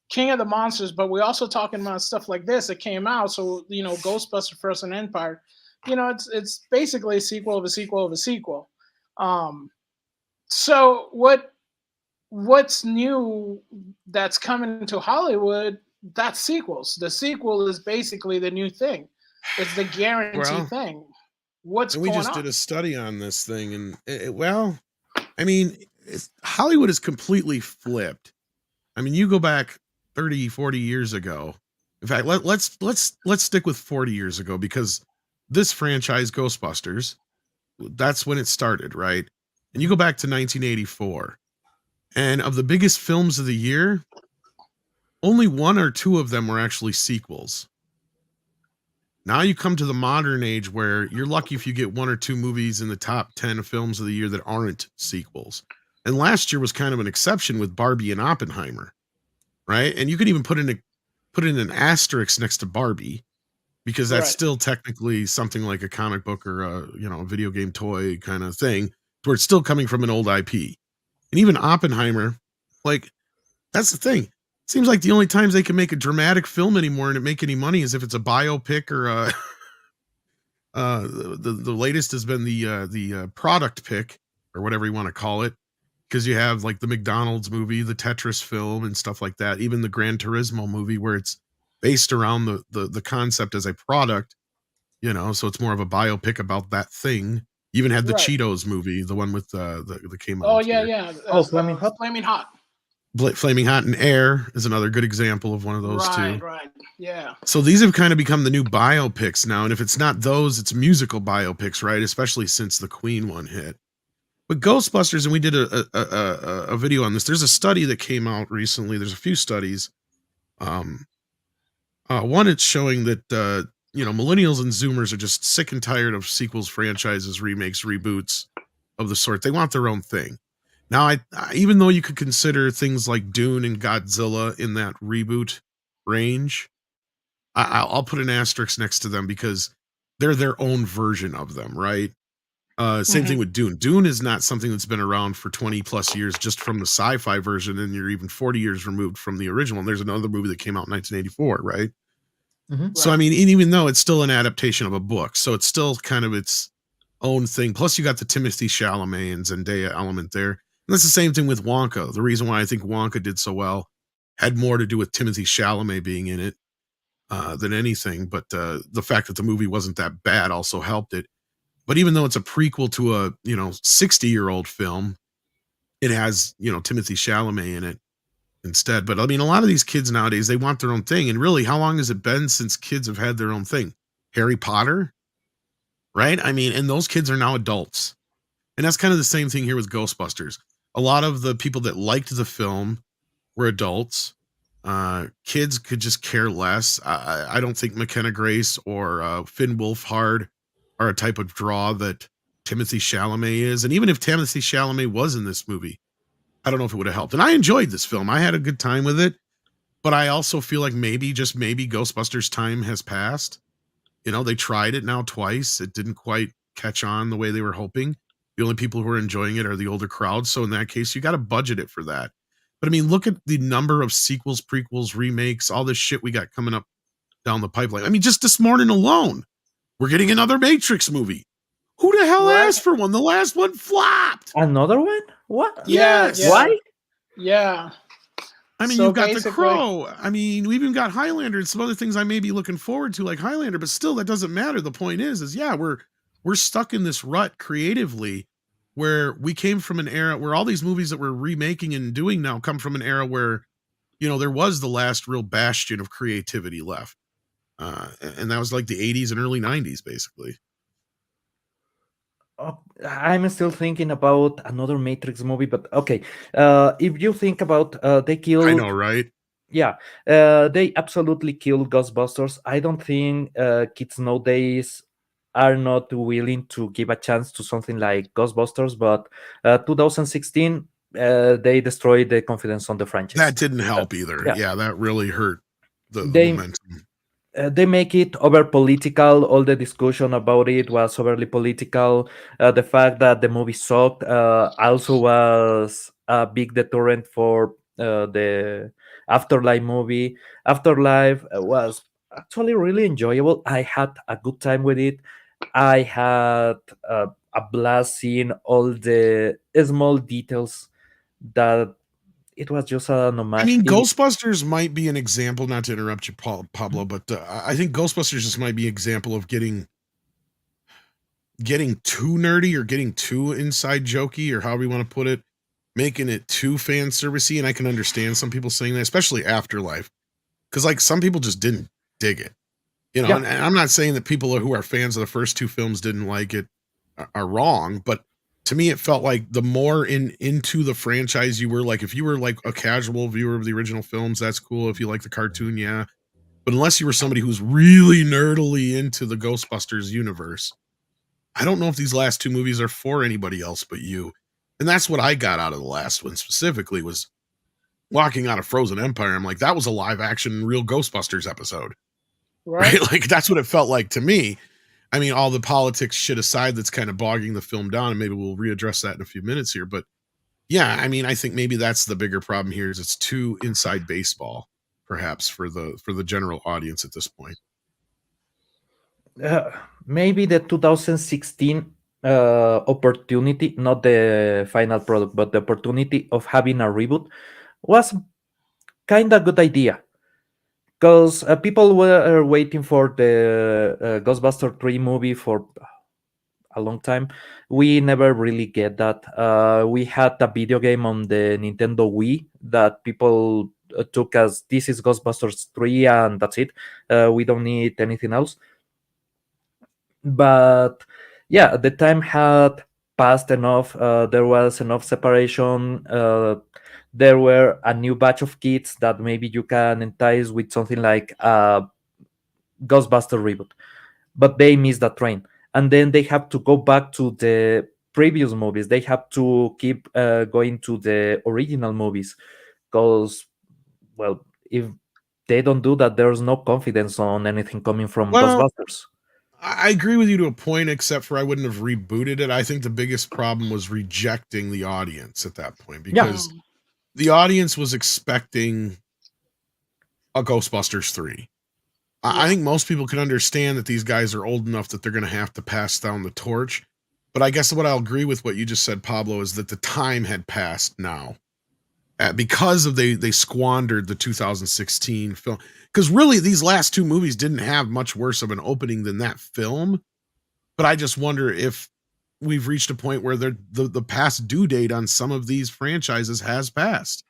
King of the Monsters, but we're also talking about stuff like this that came out. So, Ghostbusters Frozen Empire, it's basically a sequel of a sequel of a sequel. So what's new that's coming to Hollywood? That's sequels. The sequel is basically the new thing. It's the guarantee thing. What's going on? We just did a study on this thing, and I mean, Hollywood is completely flipped. I mean, you go back 30, 40 years ago. In fact, let's stick with 40 years ago, because this franchise, Ghostbusters, that's when it started, right? And you go back to 1984, and of the biggest films of the year, only one or two of them were actually sequels. Now you come to the modern age where you're lucky if you get one or two movies in the top 10 films of the year that aren't sequels. And last year was kind of an exception with Barbie and Oppenheimer, right? And you could even put in an asterisk next to Barbie, because that's still technically something like a comic book or a video game toy kind of thing, where it's still coming from an old IP. And even Oppenheimer, like, that's the thing. Seems like the only times they can make a dramatic film anymore and it make any money is if it's a biopic or the latest has been the product pick, or whatever you want to call it, because you have like the McDonald's movie, the Tetris film, and stuff like that. Even the Gran Turismo movie, where it's based around the concept as a product, so it's more of a biopic about that thing. You even had the Cheetos movie, the one with the came out. Oh yeah. Flaming Hot. Flaming Hot. Flaming Hot and Air is another good example of one of those two. Right, yeah. So these have kind of become the new biopics now, and if it's not those, it's musical biopics, right? Especially since the Queen one hit. But Ghostbusters, and we did a video on this. There's a study that came out recently. There's a few studies. One, it's showing that millennials and Zoomers are just sick and tired of sequels, franchises, remakes, reboots of the sort. They want their own thing. Now, I even though you could consider things like Dune and Godzilla in that reboot range, I'll put an asterisk next to them, because they're their own version of them, right? Same thing with Dune. Dune is not something that's been around for 20 plus years just from the sci-fi version, and you're even 40 years removed from the original. And there's another movie that came out in 1984, right? So, I mean, even though it's still an adaptation of a book, so it's still kind of its own thing. Plus, you got the Timothée Chalamet and Zendaya element there. And that's the same thing with Wonka. The reason why I think Wonka did so well had more to do with Timothée Chalamet being in it than anything. But the fact that the movie wasn't that bad also helped it. But even though it's a prequel to a 60-year-old film, it has Timothée Chalamet in it instead. But I mean, a lot of these kids nowadays, they want their own thing. And really, how long has it been since kids have had their own thing? Harry Potter, right? I mean, and those kids are now adults. And that's kind of the same thing here with Ghostbusters. A lot of the people that liked the film were adults. Kids could just care less. I don't think McKenna Grace or Finn Wolfhard are a type of draw that Timothée Chalamet is. And even if Timothée Chalamet was in this movie, I don't know if it would have helped. And I enjoyed this film. I had a good time with it. But I also feel like maybe, just maybe, Ghostbusters' time has passed. They tried it now twice. It didn't quite catch on the way they were hoping. The only people who are enjoying it are the older crowds. So in that case, you got to budget it for that. But I mean, look at the number of sequels, prequels, remakes, all this shit we got coming up down the pipeline. I mean, just this morning alone, we're getting another Matrix movie. Who the hell asked for one? The last one flopped. Another one? What? Yes. Yeah. Why? Yeah. I mean, you've got The Crow. I mean, we even got Highlander and some other things I may be looking forward to, like Highlander, but still, that doesn't matter. The point is yeah, we're stuck in this rut creatively, where we came from an era where all these movies that we're remaking and doing now come from an era where, there was the last real bastion of creativity left. And that was like the 80s and early 90s, basically. I'm still thinking about another Matrix movie, but okay. If you think about they killed... I know, right? Yeah, they absolutely killed Ghostbusters. I don't think kids nowadays are not willing to give a chance to something like Ghostbusters, but 2016 they destroyed the confidence on the franchise. That didn't Uh, help either. yeah, Yeah, that really hurt the they momentum. they make it over political. All the discussion about it was overly political. The fact that the movie sucked also was a big deterrent for the Afterlife movie. Afterlife was actually really enjoyable. I had a good time with it. I had a blast seeing all the small details that it was just an I homage. mean, Ghostbusters might be an example, not to interrupt you, Pablo, but I think Ghostbusters just might be an example of getting too nerdy or getting too inside jokey or however you want to put it, making it too fan servicey. And I can understand some people saying that, especially Afterlife, because like some people just didn't dig it, you know. Yeah, And I'm not saying that people who are fans of the first two films didn't like it are wrong, but to me, it felt like the more into the franchise you were, like if you were like a casual viewer of the original films, that's cool. If you like the cartoon, yeah. But unless you were somebody who's really nerdily into the Ghostbusters universe, I don't know if these last two movies are for anybody else but you. And that's what I got out of the last one specifically was walking out of Frozen Empire. I'm like, that was a live action real Ghostbusters episode, Right. right? Like that's what it felt like to me. I mean, all the politics shit aside, that's kind of bogging the film down, and maybe we'll readdress that in a few minutes here. But yeah, I mean, I think maybe that's the bigger problem here is it's too inside baseball, perhaps for the general audience at this point. uh, maybe the 2016 opportunity, not the final product, but the opportunity of having a reboot was kind of good idea because people were waiting for the Ghostbuster 3 movie for a long time. We never really get that. We had a video game on the Nintendo Wii that people took as this is Ghostbusters 3 and that's it. We don't need anything else. But yeah, the time had passed enough. There was enough separation. There were a new batch of kids that maybe you can entice with something like a Ghostbuster reboot, but they missed that train, and then they have to go back to the previous movies. They have to keep going to the original movies because, well, if they don't do that, there's no confidence on anything coming from Well, Ghostbusters. I agree with you to a point, except for I wouldn't have rebooted it. I think the biggest problem was rejecting the audience at that point Yeah, because the audience was expecting a Ghostbusters 3. I Yeah. think most people can understand that these guys are old enough that they're going to have to pass down the torch. But I guess what I'll agree with what you just said, Pablo, is that the time had passed now because of they squandered the 2016 film. Because really, these last two movies didn't have much worse of an opening than that film. But I just wonder if we've reached a point where the past due date on some of these franchises has passed,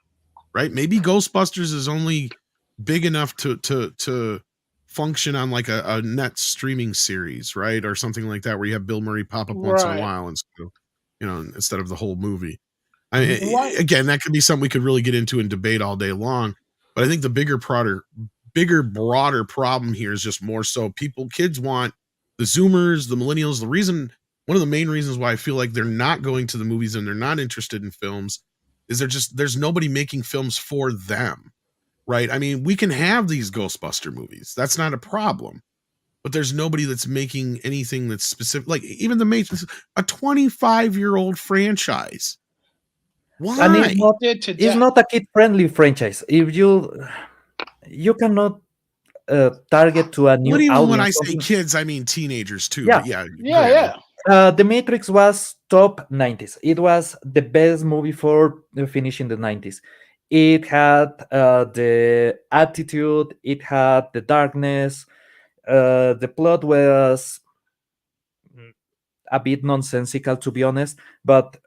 right? Maybe Ghostbusters is only big enough to function on like a net streaming series, right? Or something like that, where you have Bill Murray pop up once in a Right. while instead of the whole movie. What? Again, that could be something we could really get into and debate all day long. But I think the broader problem here is just more so kids want the Zoomers, the millennials. One of the main reasons why I feel like they're not going to the movies and they're not interested in films is there's nobody making films for them, right? I mean, we can have these Ghostbuster movies. That's not a problem. But there's nobody that's making anything that's specific. Like even the Matrix, a 25-year-old franchise. and Why? Did to it's death. not a kid friendly franchise. If you cannot target to a What new even when I audience say something. kids, I mean teenagers too. Yeah, But yeah, Yeah. granted. Yeah. The Matrix was top 90s. It was the best movie for finishing the 90s. It had the attitude, it had the darkness, the plot was a bit nonsensical, to be honest. But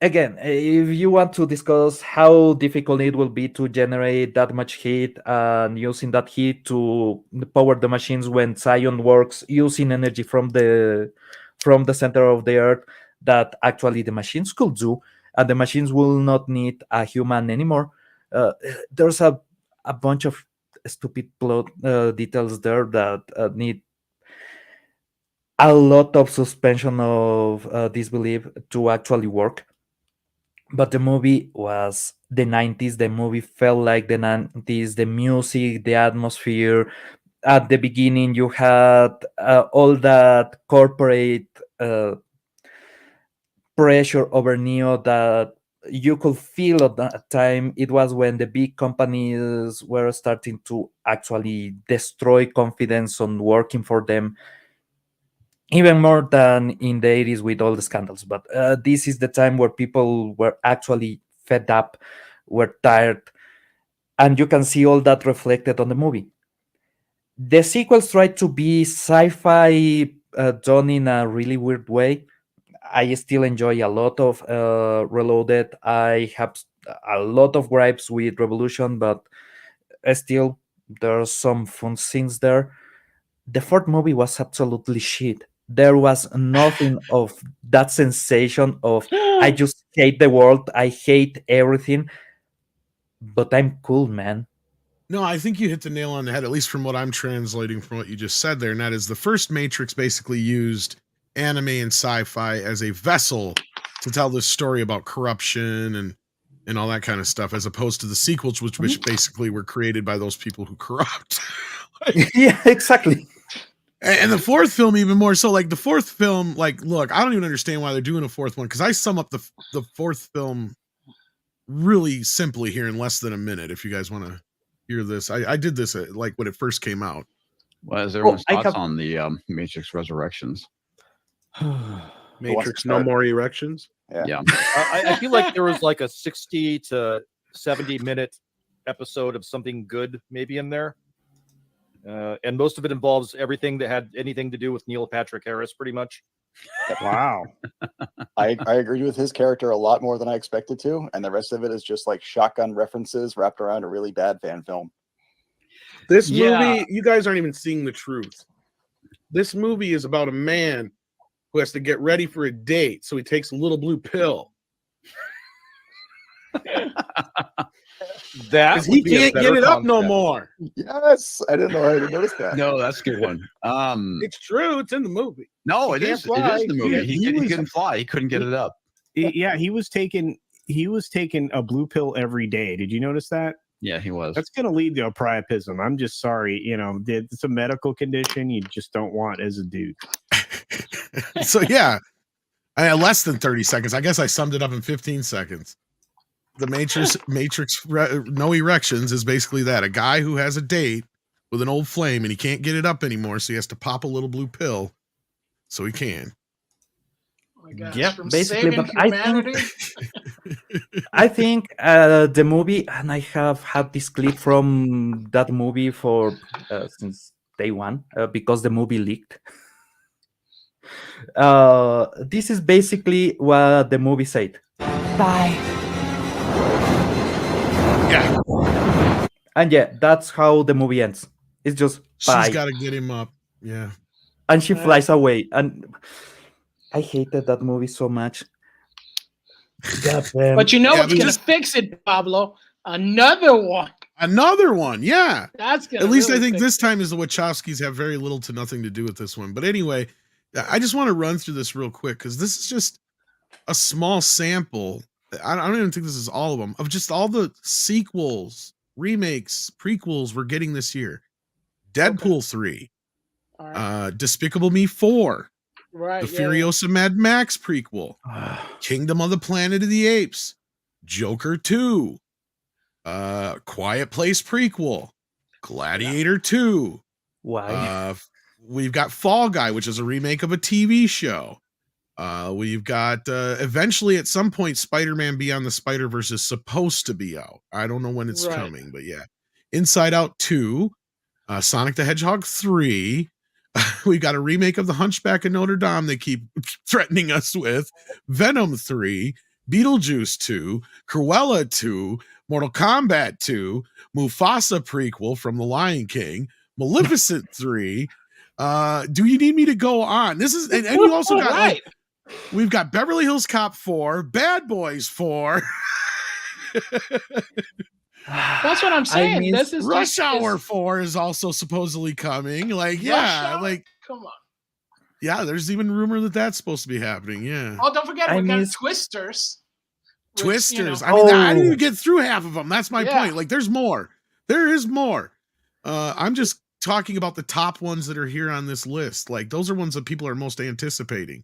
again, if you want to discuss how difficult it will be to generate that much heat and using that heat to power the machines when Zion works using energy from the center of the earth, that actually the machines could do, and the machines will not need a human anymore. There's a bunch of stupid plot details there that need a lot of suspension of disbelief to actually work. But the movie was the 90s. The movie felt like the 90s. The music, the atmosphere. At the beginning, you had all that corporate pressure over Neo that you could feel at that time. It was when the big companies were starting to actually destroy confidence on working for them, even more than in the 80s with all the scandals. But this is the time where people were actually fed up, were tired, and you can see all that reflected on the movie. The sequels try to be sci-fi done in a really weird way. I still enjoy a lot of Reloaded. I have a lot of gripes with Revolution, but still there's some fun scenes there. The fourth movie was absolutely shit. There was nothing of that sensation of I just hate the world, I hate everything, but I'm cool, man. No, I think you hit the nail on the head, at least from what I'm translating from what you just said there. And that is the first Matrix basically used anime and sci-fi as a vessel to tell this story about corruption and all that kind of stuff, as opposed to the sequels, which basically were created by those people who corrupt. Yeah, exactly. And the fourth film, even more so. Like the fourth film, like, look, I don't even understand why they're doing a fourth one, because I sum up the fourth film really simply here in less than a minute. If you guys want to hear this, I did this like when it first came out. What is everyone's I thoughts have- on the Matrix Resurrections? Matrix, no more erections. Yeah. I feel like there was like a 60 to 70-minute episode of something good maybe in there. And most of it involves everything that had anything to do with Neil Patrick Harris, pretty much. Wow. I agreed with his character a lot more than I expected to, and the rest of it is just like shotgun references wrapped around a really bad fan film. This Yeah. movie, you guys aren't even seeing the truth. This movie is about a man who has to get ready for a date, so he takes a little blue pill. That 'Cause he would be a can't get better it up no concept. more. Yes, I didn't know I didn't notice that. No, that's a good one. It's true. It's in the movie. No, it can't is. It fly. is the movie. Yeah, He couldn't fly. He couldn't get it up. Yeah, he was taking a blue pill every day. Did you notice that? Yeah, he was. That's going to lead to a priapism. I'm just sorry. It's a medical condition you just don't want as a dude. So yeah, less than 30 seconds. I guess I summed it up in 15 seconds. The Matrix no erections is basically that. A guy who has a date with an old flame and he can't get it up anymore, so he has to pop a little blue pill so he can. Oh my gosh, Yeah, from basically, saving but I think- humanity. I think the movie, and I have had this clip from that movie for since day one because the movie leaked. This is basically what the movie said. Bye. Yeah, And yeah, that's how the movie ends. It's just bye. she's got to get him up. Yeah. And she flies away. And I hated that movie so much. Goddamn. But you know Yeah, what's but gonna just- fix it, Pablo? Another one. Another one. Yeah. That's gonna. At least I really think fix this it. time is the Wachowskis have very little to nothing to do with this one. But anyway, I just want to run through this real quick because this is just a small sample. I don't even think this is all of them, of just all the sequels, remakes, prequels we're getting this year. Deadpool 3, All right. Despicable Me 4, Right. the yeah, Furiosa Mad Max prequel, Kingdom of the Planet of the Apes, Joker 2, Quiet Place prequel, Gladiator 2. Why? We've got Fall Guy, which is a remake of a TV show. We've got eventually at some point Spider-Man Beyond the Spider-Verse is supposed to be out. I don't know when it's Right. coming, but yeah. Inside Out 2, Sonic the Hedgehog 3. We've got a remake of The Hunchback of Notre Dame they keep threatening us with. Venom 3, Beetlejuice 2, Cruella 2, Mortal Kombat 2, Mufasa prequel from The Lion King, Maleficent 3. Do you need me to go on? This is and you also got right. we've got Beverly Hills Cop 4, Bad Boys 4. That's what I'm saying. This is Rush just, Hour 4 is also supposedly coming. Like, Rush yeah, Hour? like, Come on. yeah, there's even rumor that that's supposed to be happening. Yeah. Oh, don't forget, I we got miss- Twisters. which, Twisters. you I mean, I didn't Oh. even get through half of them. That's my Yeah. point. Like, there's more. There is more. I'm just talking about the top ones that are here on this list. Like, those are ones that people are most anticipating.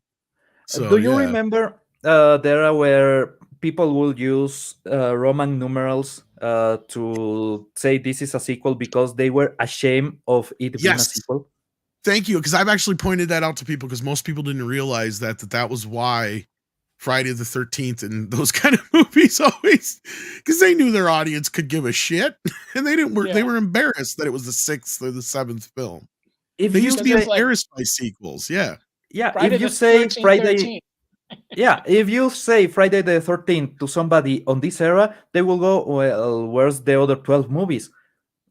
So, Do you yeah. remember the era where people will use Roman numerals to say this is a sequel because they were ashamed of it being a Yes. sequel? Thank you, because I've actually pointed that out to people because most people didn't realize that was why Friday the 13th and those kind of movies always, because they knew their audience could give a shit and they didn't. They were embarrassed that it was the 6th or the 7th film. If They you used to be say, embarrassed by sequels. Yeah. yeah, Friday if you the say 13th, Friday, 13th. yeah, if you say Friday the 13th to somebody on this era, they will go, well, where's the other 12 movies?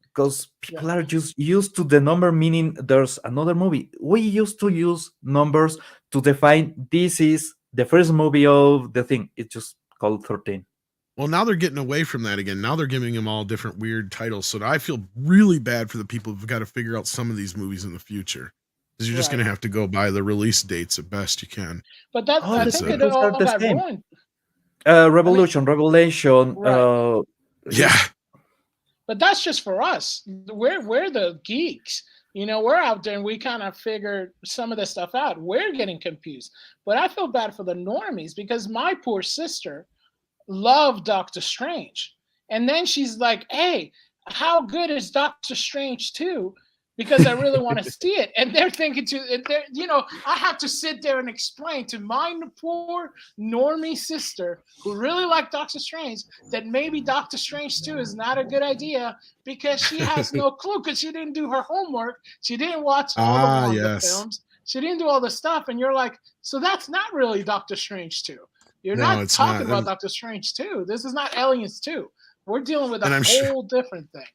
Because people are just used to the number, meaning there's another movie. We used to use numbers to define this is the first movie of the thing. It's just called 13. Well, now they're getting away from that again. Now they're giving them all different weird titles. So I feel really bad for the people who've got to figure out some of these movies in the future. Because you're just going to have to go by the release dates at best you can. But that, I think it all got ruined. Revelation. Right. Yeah. But that's just for us. We're the geeks. You know, we're out there and we kind of figured some of this stuff out. We're getting confused. But I feel bad for the normies because my poor sister loved Doctor Strange. And then she's like, hey, how good is Doctor Strange 2? Because I really want to see it. And they're thinking I have to sit there and explain to my poor normie sister who really liked Doctor Strange that maybe Doctor Strange 2 is not a good idea because she has no clue because she didn't do her homework. She didn't watch all the films. She didn't do all the stuff. And you're like, so that's not really Doctor Strange 2. You're not talking about Doctor Strange 2. This is not Aliens 2. We're dealing with a whole different thing.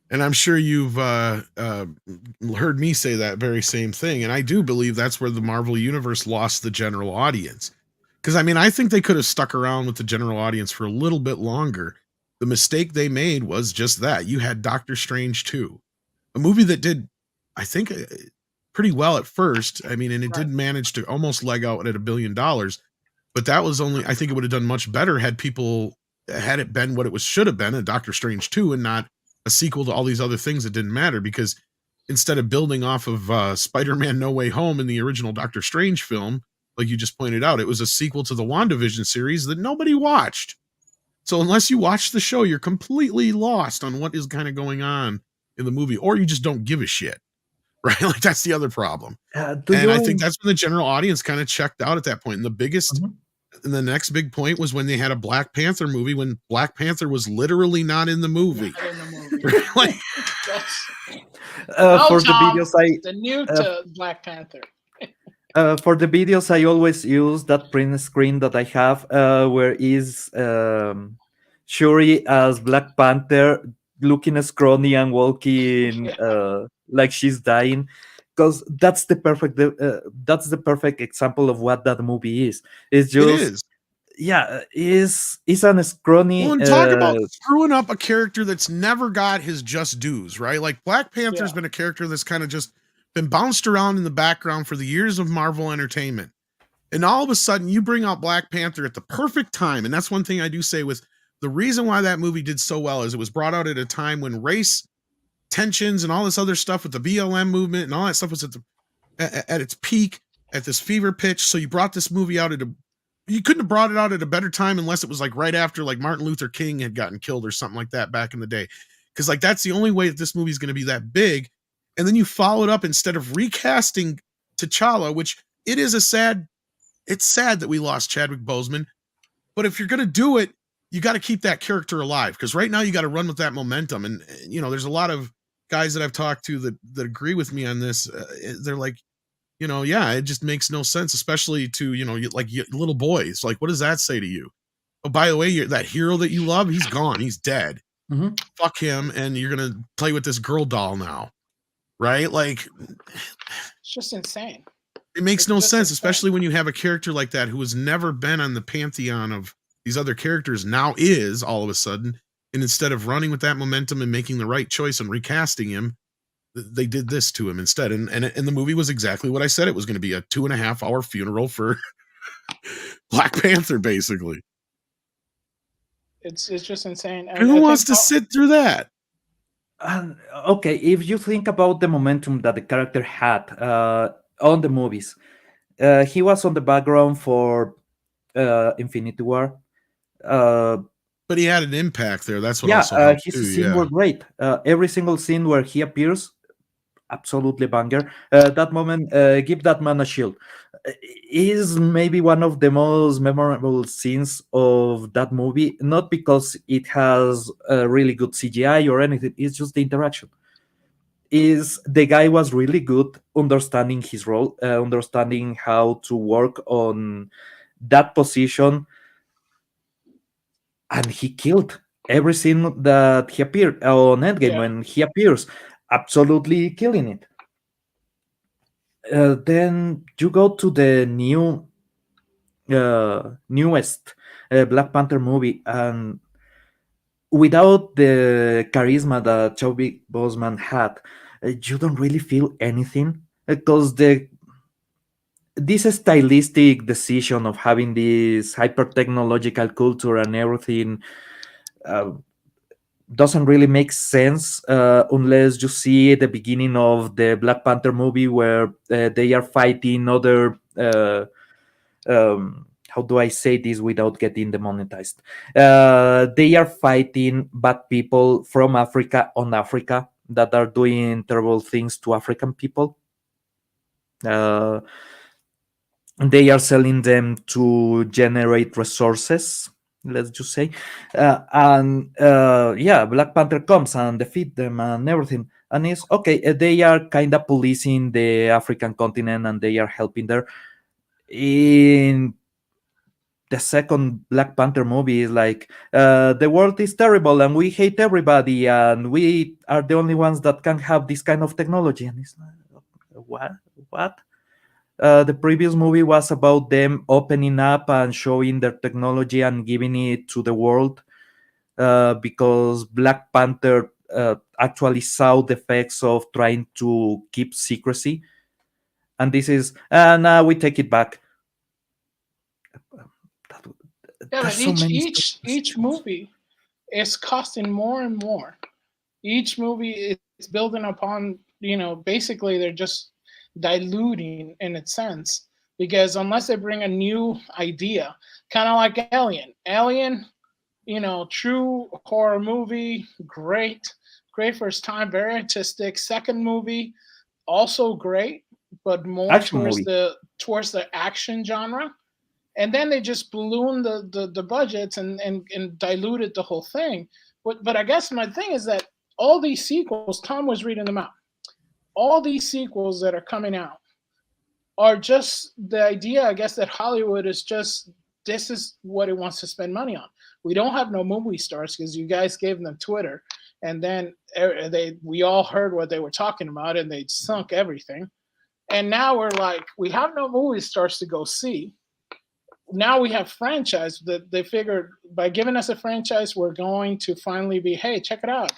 And I'm sure you've heard me say that very same thing. And I do believe that's where the Marvel Universe lost the general audience. Because, I mean, I think they could have stuck around with the general audience for a little bit longer. The mistake they made was just that. You had Doctor Strange 2, a movie that did, I think, pretty well at first. I mean, and it did manage to almost leg out at $1 billion. But that was only, I think it would have done much better had it been what it should have been, a Doctor Strange 2 and not a sequel to all these other things that didn't matter, because instead of building off of Spider-Man No Way Home in the original Doctor Strange film, like you just pointed out, it was a sequel to the WandaVision series that nobody watched. So unless you watch the show, you're completely lost on what is kind of going on in the movie, or you just don't give a shit, right? Like that's the other problem. I think that's when the general audience kind of checked out at that point. And the biggest, and the next big point was when they had a Black Panther movie, when Black Panther was literally not in the movie. For the videos, the new to Black Panther. For the videos, I always use that print screen that I have, where is Shuri as Black Panther, looking scrawny and walking like she's dying, because that's the perfect example of what that movie is. It's just is an scrawny. Well, and talk about screwing up a character that's never got his just dues, right? Like Black Panther's been a character that's kind of just been bounced around in the background for the years of Marvel entertainment. And all of a sudden you bring out Black Panther at the perfect time. And that's one thing I do say with the reason why that movie did so well is it was brought out at a time when race tensions and all this other stuff with the BLM movement and all that stuff was at its peak, at this fever pitch. So you brought this movie out you couldn't have brought it out at a better time unless it was like right after like Martin Luther King had gotten killed or something like that back in the day. Because like that's the only way that this movie is going to be that big. And then you follow it up instead of recasting T'Challa, which it's sad that we lost Chadwick Boseman. But if you're going to do it, you got to keep that character alive, because right now you got to run with that momentum. And there's a lot of guys that I've talked to that agree with me on this. They're like, it just makes no sense, especially to, like little boys. Like, what does that say to you? Oh, by the way, that hero that you love, he's gone. He's dead. Fuck him. And you're going to play with this girl doll now. Right? Like, it's just insane. It makes no sense, especially when you have a character like that who has never been on the pantheon of these other characters, now is all of a sudden And instead of running with that momentum and making the right choice and recasting him, they did this to him instead. And the movie was exactly what I said it was going to be, a 2.5-hour funeral for Black Panther, basically. It's just insane. And who wants to sit through that? Okay, if you think about the momentum that the character had on the movies, he was on the background for Infinity War. But he had an impact there. That's what Yeah, also helped his too. scenes Yeah. were great. Every single scene where he appears, absolutely banger. That moment, give that man a shield. Is maybe one of the most memorable scenes of that movie. Not because it has really good CGI or anything. It's just the interaction. Is the guy was really good understanding his role, understanding how to work on that position, and he killed every scene that he appeared on Endgame. Yeah. When he appears, absolutely killing it. Then you go to the newest Black Panther movie, and without the charisma that Chadwick Boseman had, you don't really feel anything, because this stylistic decision of having this hyper technological culture and everything doesn't really make sense unless you see the beginning of the Black Panther movie where they are fighting other how do I say this without getting demonetized? They are fighting bad people from Africa on Africa that are doing terrible things to African people. They are selling them to generate resources, let's just say. Black Panther comes and defeat them and everything. And it's okay, they are kind of policing the African continent and they are helping there. In the second Black Panther movie is like, the world is terrible and we hate everybody and we are the only ones that can have this kind of technology. And it's like, what? The previous movie was about them opening up and showing their technology and giving it to the world, because Black Panther actually saw the effects of trying to keep secrecy. And this is, now we take it back. Yeah, but each movie is costing more and more. Each movie is building upon, basically they're just diluting in its sense, because unless they bring a new idea, kind of like Alien, true horror movie, great first time, very artistic. Second movie, also great, but more Action towards movie. towards the action genre. And then they just ballooned the budgets and diluted the whole thing. But I guess my thing is that all these sequels, Tom was reading them out, all these sequels that are coming out are just the idea, I guess, that Hollywood is just, this is what it wants to spend money on. We don't have no movie stars because you guys gave them Twitter, and then we all heard what they were talking about and they sunk everything. And now we're like, we have no movie stars to go see. Now we have franchise that they figured by giving us a franchise, we're going to finally be, hey, check it out.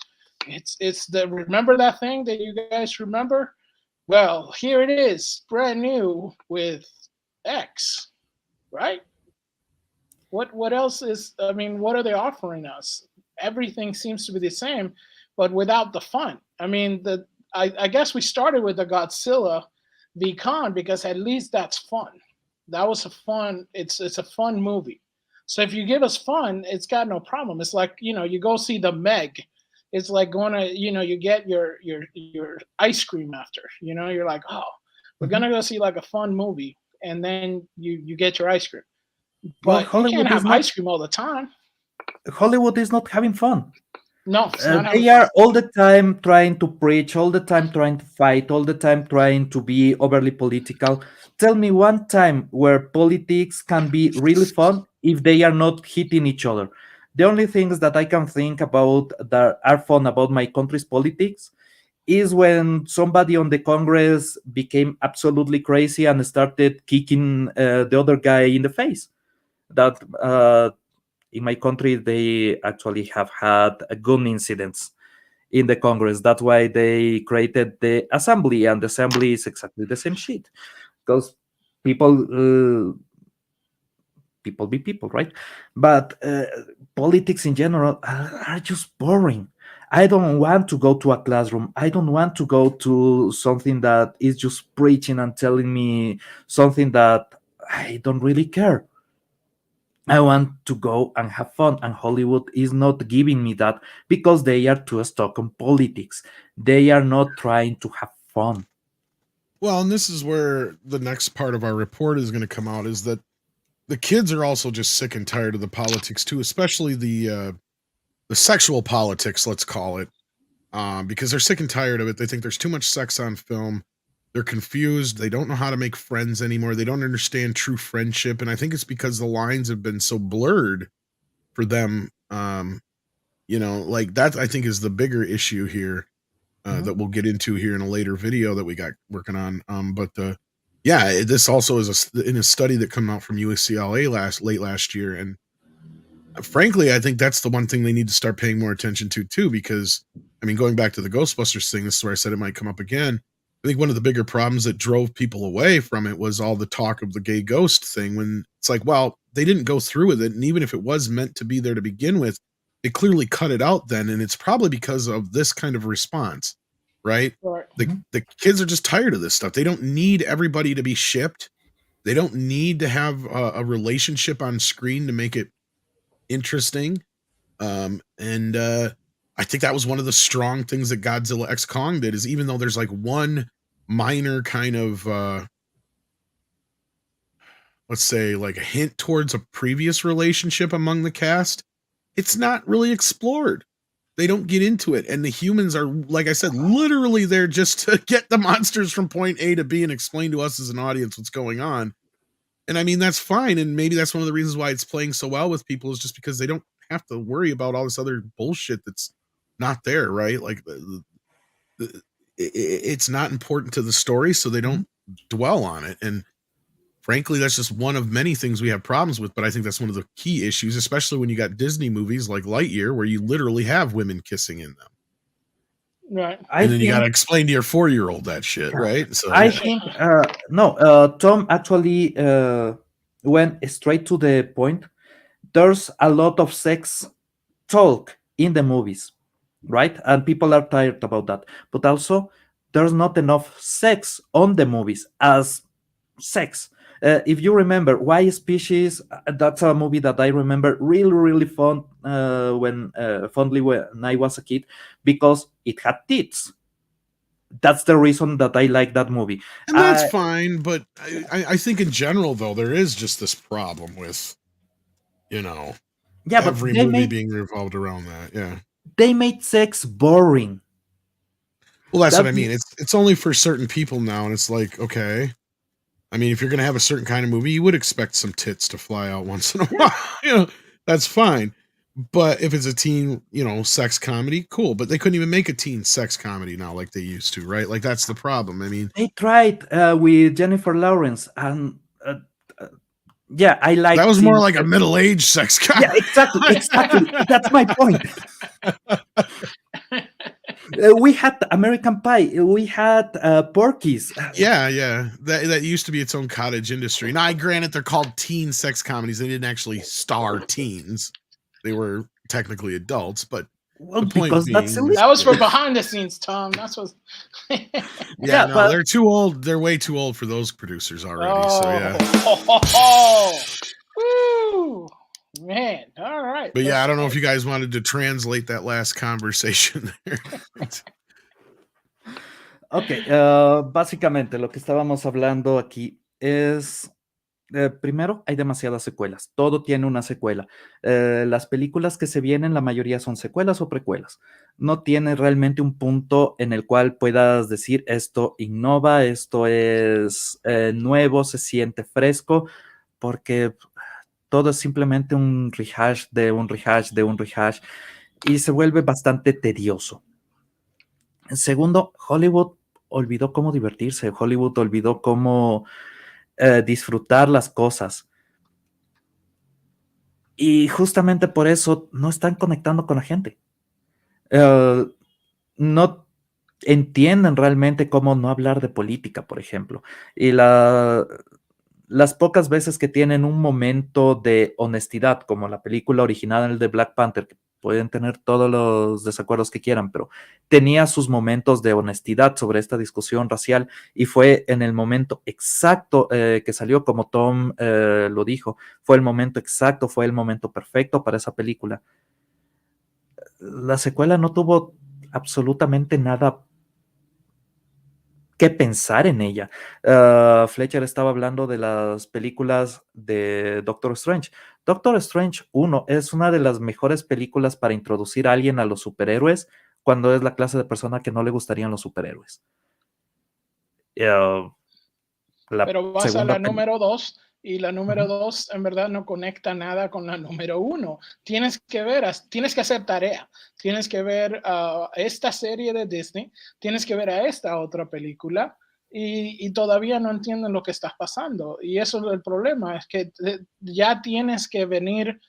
It's the, remember that thing that you guys remember? Well, here it is, brand new with X, right? What else is, I mean, what are they offering us? Everything seems to be the same, but without the fun. I mean, I guess we started with the Godzilla v. Kong because at least that's fun. That was a fun, it's a fun movie. So if you give us fun, it's got no problem. It's like, you go see the Meg. It's like going to, you get your ice cream after, you're like, oh, we're going to go see like a fun movie. And then you get your ice cream. But you can't have ice cream all the time. Hollywood is not having fun. No, they are all the time trying to preach, all the time trying to fight, all the time trying to be overly political. Tell me one time where politics can be really fun if they are not hitting each other. The only things that I can think about that are fun about my country's politics is when somebody on the Congress became absolutely crazy and started kicking the other guy in the face. That in my country, they actually have had gun incidents in the Congress. That's why they created the assembly, and the assembly is exactly the same shit. Because people be people, right? But politics in general are just boring. I don't want to go to a classroom. I don't want to go to something that is just preaching and telling me something that I don't really care. I want to go and have fun, and Hollywood is not giving me that because they are too stuck on politics. They are not trying to have fun. Well, and this is where the next part of our report is going to come out, is that the kids are also just sick and tired of the politics too, especially the sexual politics, let's call it, because they're sick and tired of it. They think there's too much sex on film. They're confused. They don't know how to make friends anymore. They don't understand true friendship. And I think it's because the lines have been so blurred for them. Like that, I think, is the bigger issue here that we'll get into here in a later video that we got working on. This also is in a study that came out from UCLA late last year. And frankly, I think that's the one thing they need to start paying more attention to too, because I mean, going back to the Ghostbusters thing, this is where I said it might come up again. I think one of the bigger problems that drove people away from it was all the talk of the gay ghost thing, when it's like, well, they didn't go through with it. And even if it was meant to be there to begin with, they clearly cut it out then. And it's probably because of this kind of response, right? The kids are just tired of this stuff. They don't need everybody to be shipped. They don't need to have a relationship on screen to make it interesting. I think that was one of the strong things that Godzilla X Kong did, is even though there's like one minor kind of let's say like a hint towards a previous relationship among the cast, it's not really explored. They don't get into it. And the humans are, like I said, literally there just to get the monsters from point A to B and explain to us as an audience what's going on. And I mean, that's fine. And maybe that's one of the reasons why it's playing so well with people, is just because they don't have to worry about all this other bullshit that's not there, right? Like it's not important to the story, so they don't dwell on it. And frankly, that's just one of many things we have problems with. But I think that's one of the key issues, especially when you got Disney movies like Lightyear, where you literally have women kissing in them. Right. And then you got to explain to your 4-year-old that shit, right? So I think Tom actually went straight to the point. There's a lot of sex talk in the movies, right? And people are tired about that. But also, there's not enough sex on the movies as sex. If you remember Why Species, that's a movie that I remember really fondly when I was a kid, because it had tits. That's the reason that I like that movie. And that's fine, but I think in general, though, there is just this problem with, every movie being revolved around that. Yeah. They made sex boring. Well, that's what I mean. It's only for certain people now, and it's like, okay. I mean, if you're going to have a certain kind of movie, you would expect some tits to fly out once in a while. That's fine. But if it's a teen, sex comedy, cool. But they couldn't even make a teen sex comedy now like they used to, right? Like, that's the problem. I mean, they tried with Jennifer Lawrence, and I like that was more like a middle-aged sex comedy. Yeah, exactly. That's my point. We had American Pie. We had Porky's. Yeah. That used to be its own cottage industry. Now, granted, they're called teen sex comedies. They didn't actually star teens. They were technically adults, but the point being, that was for behind the scenes, Tom. That's what. But they're too old. They're way too old for those producers already. So yeah. Woo! Man, all right. But I don't know if you guys wanted to translate that last conversation there. Ok, básicamente lo que estábamos hablando aquí es, primero, hay demasiadas secuelas, todo tiene una secuela. Las películas que se vienen, la mayoría son secuelas o precuelas. No tiene realmente un punto en el cual puedas decir esto innova, esto es nuevo, se siente fresco, porque todo es simplemente un rehash de un rehash de un rehash y se vuelve bastante tedioso. Segundo, Hollywood olvidó cómo divertirse, Hollywood olvidó cómo disfrutar las cosas. Y justamente por eso no están conectando con la gente. No entienden realmente cómo no hablar de política, por ejemplo. Y las pocas veces que tienen un momento de honestidad, como la película original de Black Panther, que pueden tener todos los desacuerdos que quieran, pero tenía sus momentos de honestidad sobre esta discusión racial, y fue en el momento exacto que salió, como Tom lo dijo, fue el momento exacto, fue el momento perfecto para esa película. La secuela no tuvo absolutamente nada que pensar en ella. Fletcher estaba hablando de las películas de Doctor Strange. Doctor Strange 1 es una de las mejores películas para introducir a alguien a los superhéroes cuando es la clase de persona que no le gustarían los superhéroes. La Pero vas a segunda la número 2 y la número 2 en verdad no conecta nada con la número 1. Tienes que hacer tarea. Tienes que ver esta serie de Disney, tienes que ver a esta otra película y todavía no entienden lo que está pasando. Y eso es el problema, es que ya tienes que venir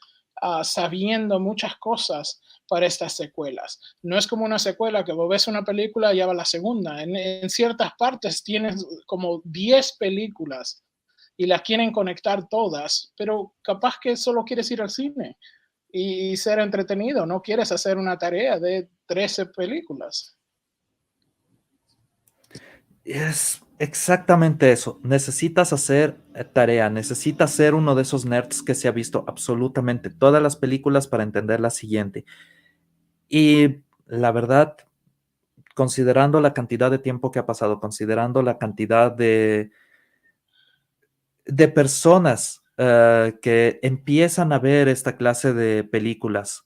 sabiendo muchas cosas para estas secuelas. No es como una secuela que vos ves una película y ya va la segunda. En ciertas partes tienes como 10 películas y las quieren conectar todas, pero capaz que solo quieres ir al cine y ser entretenido, no quieres hacer una tarea de 13 películas. Es exactamente eso. Necesitas hacer tarea, necesitas ser uno de esos nerds que se ha visto absolutamente todas las películas para entender la siguiente. Y la verdad, considerando la cantidad de tiempo que ha pasado, considerando la cantidad de personas que empiezan a ver esta clase de películas,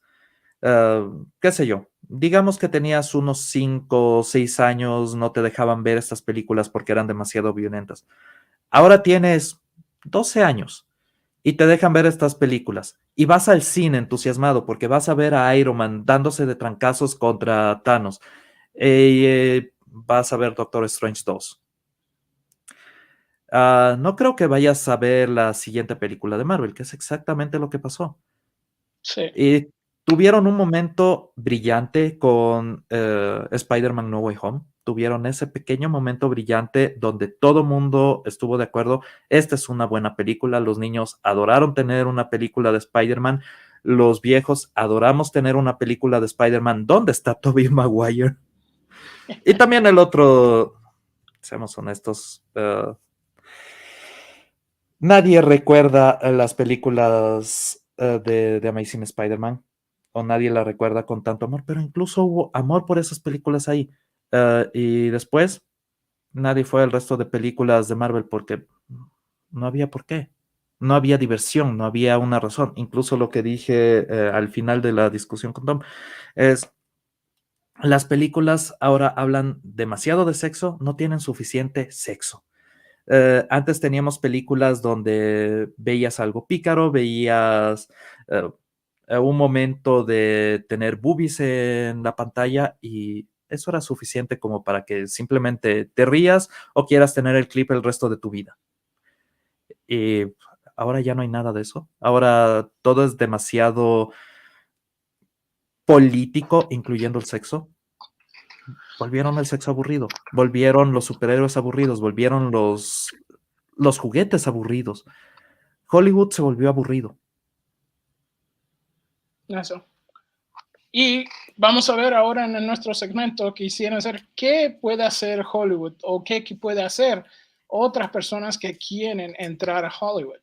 qué sé yo, digamos que tenías unos 5 o 6 años, no te dejaban ver estas películas porque eran demasiado violentas. Ahora tienes 12 años y te dejan ver estas películas y vas al cine entusiasmado porque vas a ver a Iron Man dándose de trancazos contra Thanos. Vas a ver Doctor Strange 2. No creo que vayas a ver la siguiente película de Marvel, que es exactamente lo que pasó. Sí. Y tuvieron un momento brillante con Spider-Man No Way Home. Tuvieron ese pequeño momento brillante donde todo mundo estuvo de acuerdo. Esta es una buena película. Los niños adoraron tener una película de Spider-Man. Los viejos adoramos tener una película de Spider-Man. ¿Dónde está Tobey Maguire? Y también el otro, seamos honestos, nadie recuerda las películas de Amazing Spider-Man, o nadie la recuerda con tanto amor, pero incluso hubo amor por esas películas ahí. Y después nadie fue al resto de películas de Marvel porque no había por qué. No había diversión, no había una razón. Incluso lo que dije al final de la discusión con Tom es, las películas ahora hablan demasiado de sexo, no tienen suficiente sexo. Antes teníamos películas donde veías algo pícaro, veías un momento de tener boobies en la pantalla y eso era suficiente como para que simplemente te rías o quieras tener el clip el resto de tu vida. Y ahora ya no hay nada de eso. Ahora todo es demasiado político, incluyendo el sexo. Volvieron el sexo aburrido, volvieron los superhéroes aburridos, volvieron los juguetes aburridos. Hollywood se volvió aburrido. Eso. Y vamos a ver ahora en nuestro segmento que hicieron hacer qué puede hacer Hollywood o qué puede hacer otras personas que quieren entrar a Hollywood.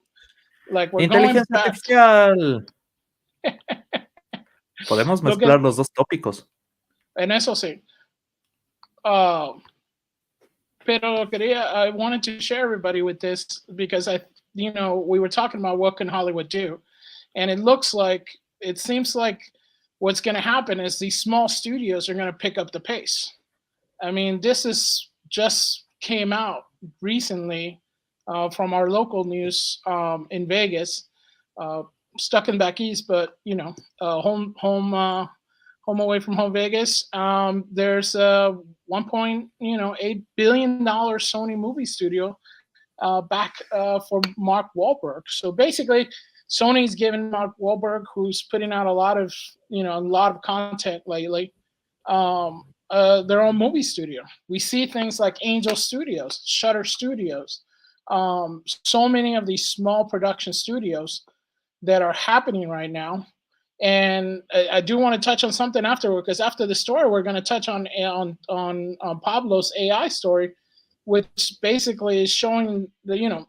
Like Inteligencia artificial. Podemos mezclar los dos tópicos. En eso sí. Pero I wanted to share everybody with this because we were talking about what can Hollywood do, and it seems like what's going to happen is these small studios are going to pick up the pace. I mean, this is just came out recently from our local news in Vegas, stuck in back east, but home away from home Vegas. There's a $1.8 billion Sony movie studio back for Mark Wahlberg. So basically, Sony's given Mark Wahlberg, who's putting out a lot of content lately, their own movie studio. We see things like Angel Studios, Shutter Studios, so many of these small production studios that are happening right now. And I do want to touch on something afterward, because after the story, we're going to touch on Pablo's AI story, which basically is showing that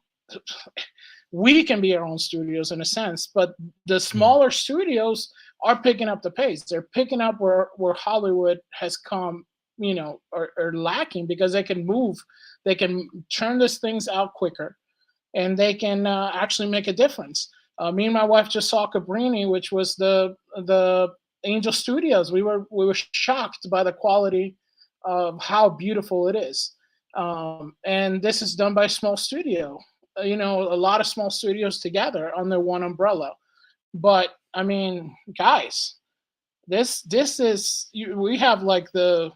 we can be our own studios in a sense, but the smaller studios are picking up the pace. They're picking up where Hollywood has come, are lacking, because they can move, they can churn these things out quicker, and they can actually make a difference. Me and my wife just saw Cabrini, which was the Angel Studios. We were shocked by the quality of how beautiful it is. And this is done by a small studio. A lot of small studios together under one umbrella. But I mean, guys, this is we have like the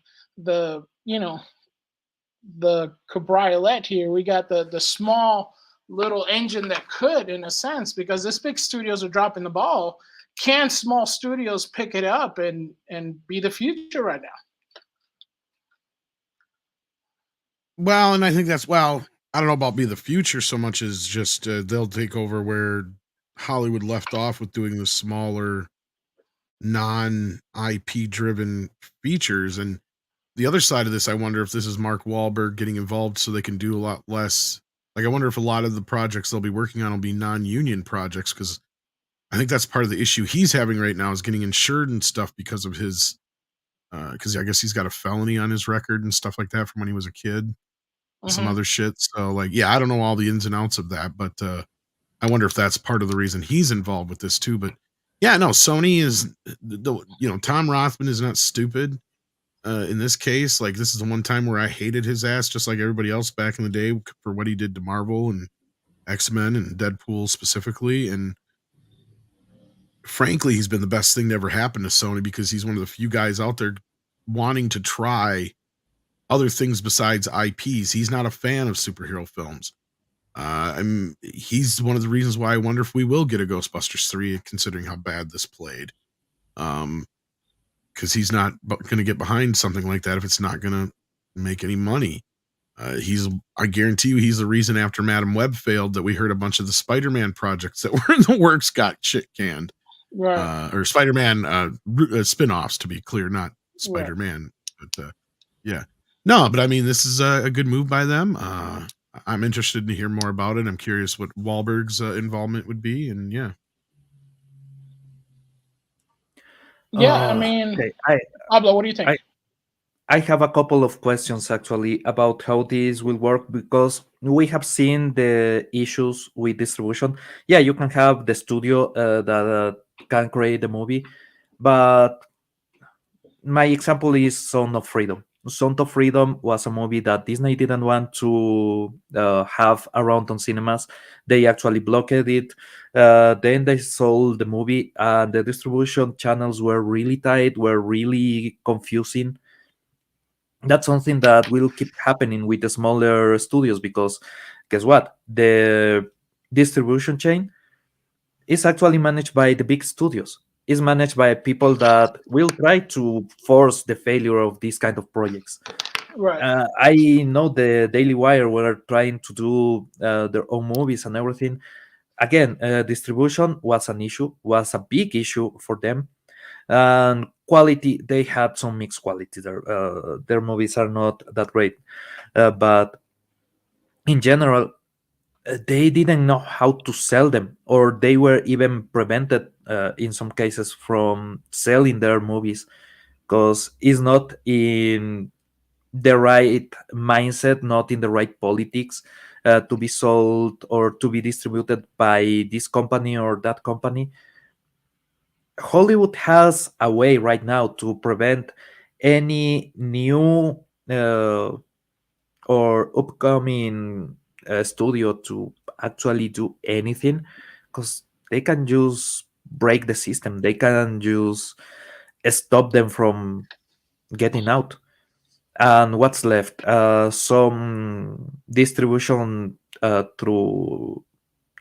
cabriolet here. We got the small little engine that could, in a sense, because this big studios are dropping the ball. Can small studios pick it up and be the future right now? Well, and I think I don't know about be the future so much as just they'll take over where Hollywood left off with doing the smaller, non-IP driven features. And the other side of this, I wonder if this is Mark Wahlberg getting involved so they can do a lot less. Like, I wonder if a lot of the projects they'll be working on will be non-union projects, because I think that's part of the issue he's having right now is getting insured and stuff because of his, because I guess he's got a felony on his record and stuff like that from when he was a kid. Some other shit. So, like, yeah, I don't know all the ins and outs of that, but I wonder if that's part of the reason he's involved with this too. But yeah, no, Sony is Tom Rothman is not stupid. In this case, like, this is the one time where I hated his ass, just like everybody else back in the day, for what he did to Marvel and X-Men and Deadpool specifically. And frankly, he's been the best thing to ever happen to Sony, because he's one of the few guys out there wanting to try other things besides IPs. He's not a fan of superhero films. He's one of the reasons why I wonder if we will get a Ghostbusters 3, considering how bad this played. Because he's not going to get behind something like that if it's not going to make any money. I guarantee you, he's the reason after Madam Web failed that we heard a bunch of the Spider-Man projects that were in the works got shit canned. Right. Or Spider-Man spin-offs, to be clear, not Spider-Man. Right. But yeah. No, but I mean, this is a good move by them. I'm interested to hear more about it. I'm curious what Wahlberg's involvement would be, and yeah. Yeah, I mean, Pablo, what do you think? I have a couple of questions actually about how this will work, because we have seen the issues with distribution. Yeah, you can have the studio that can create the movie, but my example is Son of Freedom. Son of Freedom was a movie that Disney didn't want to have around on cinemas. They actually blocked it. Then they sold the movie, and the distribution channels were really tight, were really confusing. That's something that will keep happening with the smaller studios, because guess what? The distribution chain is actually managed by the big studios. Is managed by people that will try to force the failure of these kind of projects. Right. I know the Daily Wire were trying to do their own movies and everything. Again, distribution was an issue, was a big issue for them. And quality, they had some mixed quality there. Their movies are not that great. But in general, they didn't know how to sell them, or they were even prevented in some cases from selling their movies, because it's not in the right mindset, not in the right politics to be sold or to be distributed by this company or that company. Hollywood has a way right now to prevent any new or upcoming studio to actually do anything, because they can just break the system. They can just stop them from getting out. And what's left? Some distribution through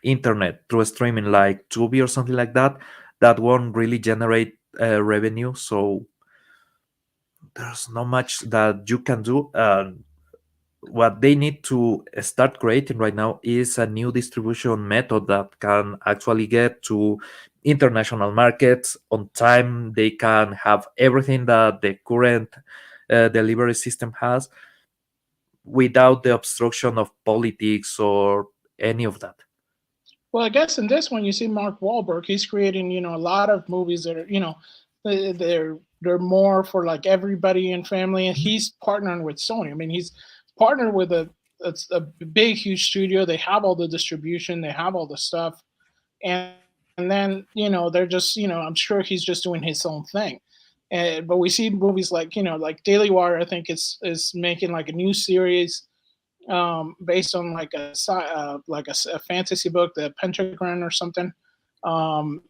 internet through streaming like Tubi or something like that, that won't really generate revenue. So there's not much that you can do. What they need to start creating right now is a new distribution method that can actually get to international markets on time. They can have everything that the current delivery system has without the obstruction of politics or any of that. Well, I guess in this one you see Mark Wahlberg. He's creating, a lot of movies that are, they're more for like everybody and family, and he's partnering with Sony. I mean, he's partnered with a big, huge studio. They have all the distribution, they have all the stuff, and then they're just, I'm sure he's just doing his own thing. But we see movies like like Daily Wire. I think is making like a new series based on like a fantasy book, the Pentagon or something. So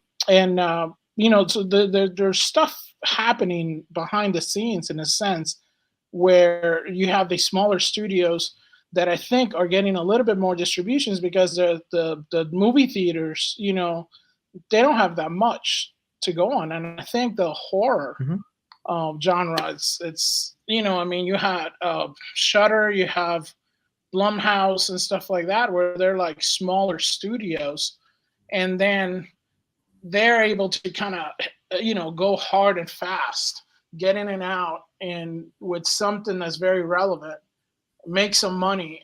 there's stuff happening behind the scenes in a sense where you have these smaller studios that I think are getting a little bit more distributions because the movie theaters, they don't have that much to go on. And I think the horror genre, it's you had Shudder, you have Blumhouse and stuff like that, where they're like smaller studios, and then they're able to kind of go hard and fast, get in and out, and with something that's very relevant, make some money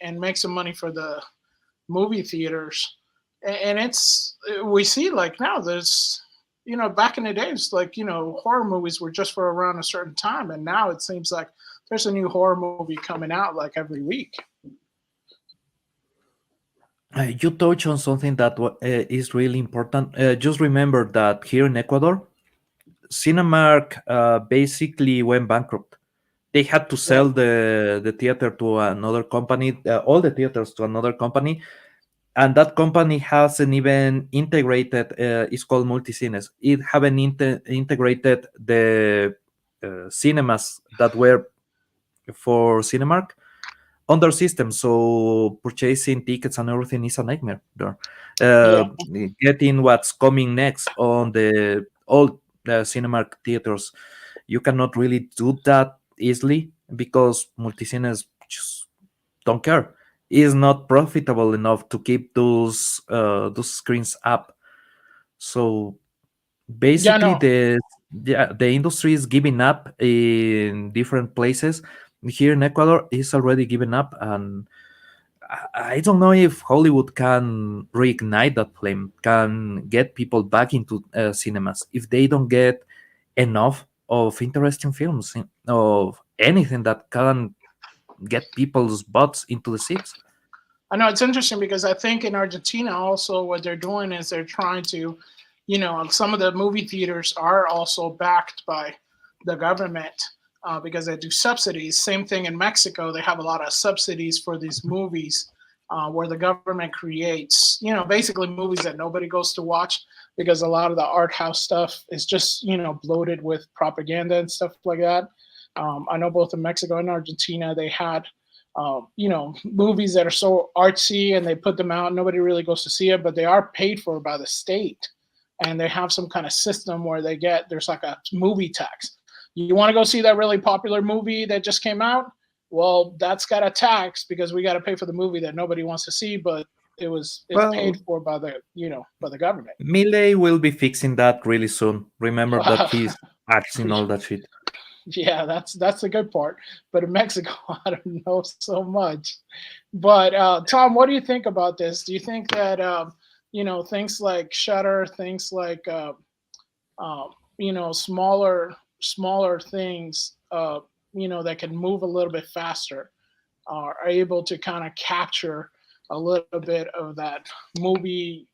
for the movie theaters. And we see like now there's back in the days, like horror movies were just for around a certain time, and now it seems like there's a new horror movie coming out like every week. You touch on something that is really important. Just remember that here in Ecuador, Cinemark basically went bankrupt. They had to sell the theater to another company, all the theaters to another company, and that company hasn't even integrated. It's called Multicines. It haven't integrated the cinemas that were for Cinemark on their system, so purchasing tickets and everything is a nightmare there. Getting what's coming next on the old Cinemark theaters, you cannot really do that easily because Multicines just don't care. It's not profitable enough to keep those screens up. So basically, the industry is giving up in different places. Here in Ecuador, is already given up, and I don't know if Hollywood can reignite that flame, can get people back into cinemas if they don't get enough of interesting films, of anything that can get people's butts into the seats. I know it's interesting because I think in Argentina also what they're doing is they're trying to, some of the movie theaters are also backed by the government. Because they do subsidies. Same thing in Mexico. They have a lot of subsidies for these movies where the government creates, basically movies that nobody goes to watch because a lot of the art house stuff is just, bloated with propaganda and stuff like that. I know both in Mexico and Argentina, they had, movies that are so artsy and they put them out. Nobody really goes to see it, but they are paid for by the state. And they have some kind of system where there's like a movie tax. You want to go see that really popular movie that just came out? Well, that's got a tax because we got to pay for the movie that nobody wants to see, but it's paid for by the government. Milei will be fixing that really soon. Remember that he's axing all that shit. Yeah, that's the good part. But in Mexico, I don't know so much. But Tom, what do you think about this? Do you think that things like Shudder, things like smaller things, that can move a little bit faster, are able to kind of capture a little bit of that movie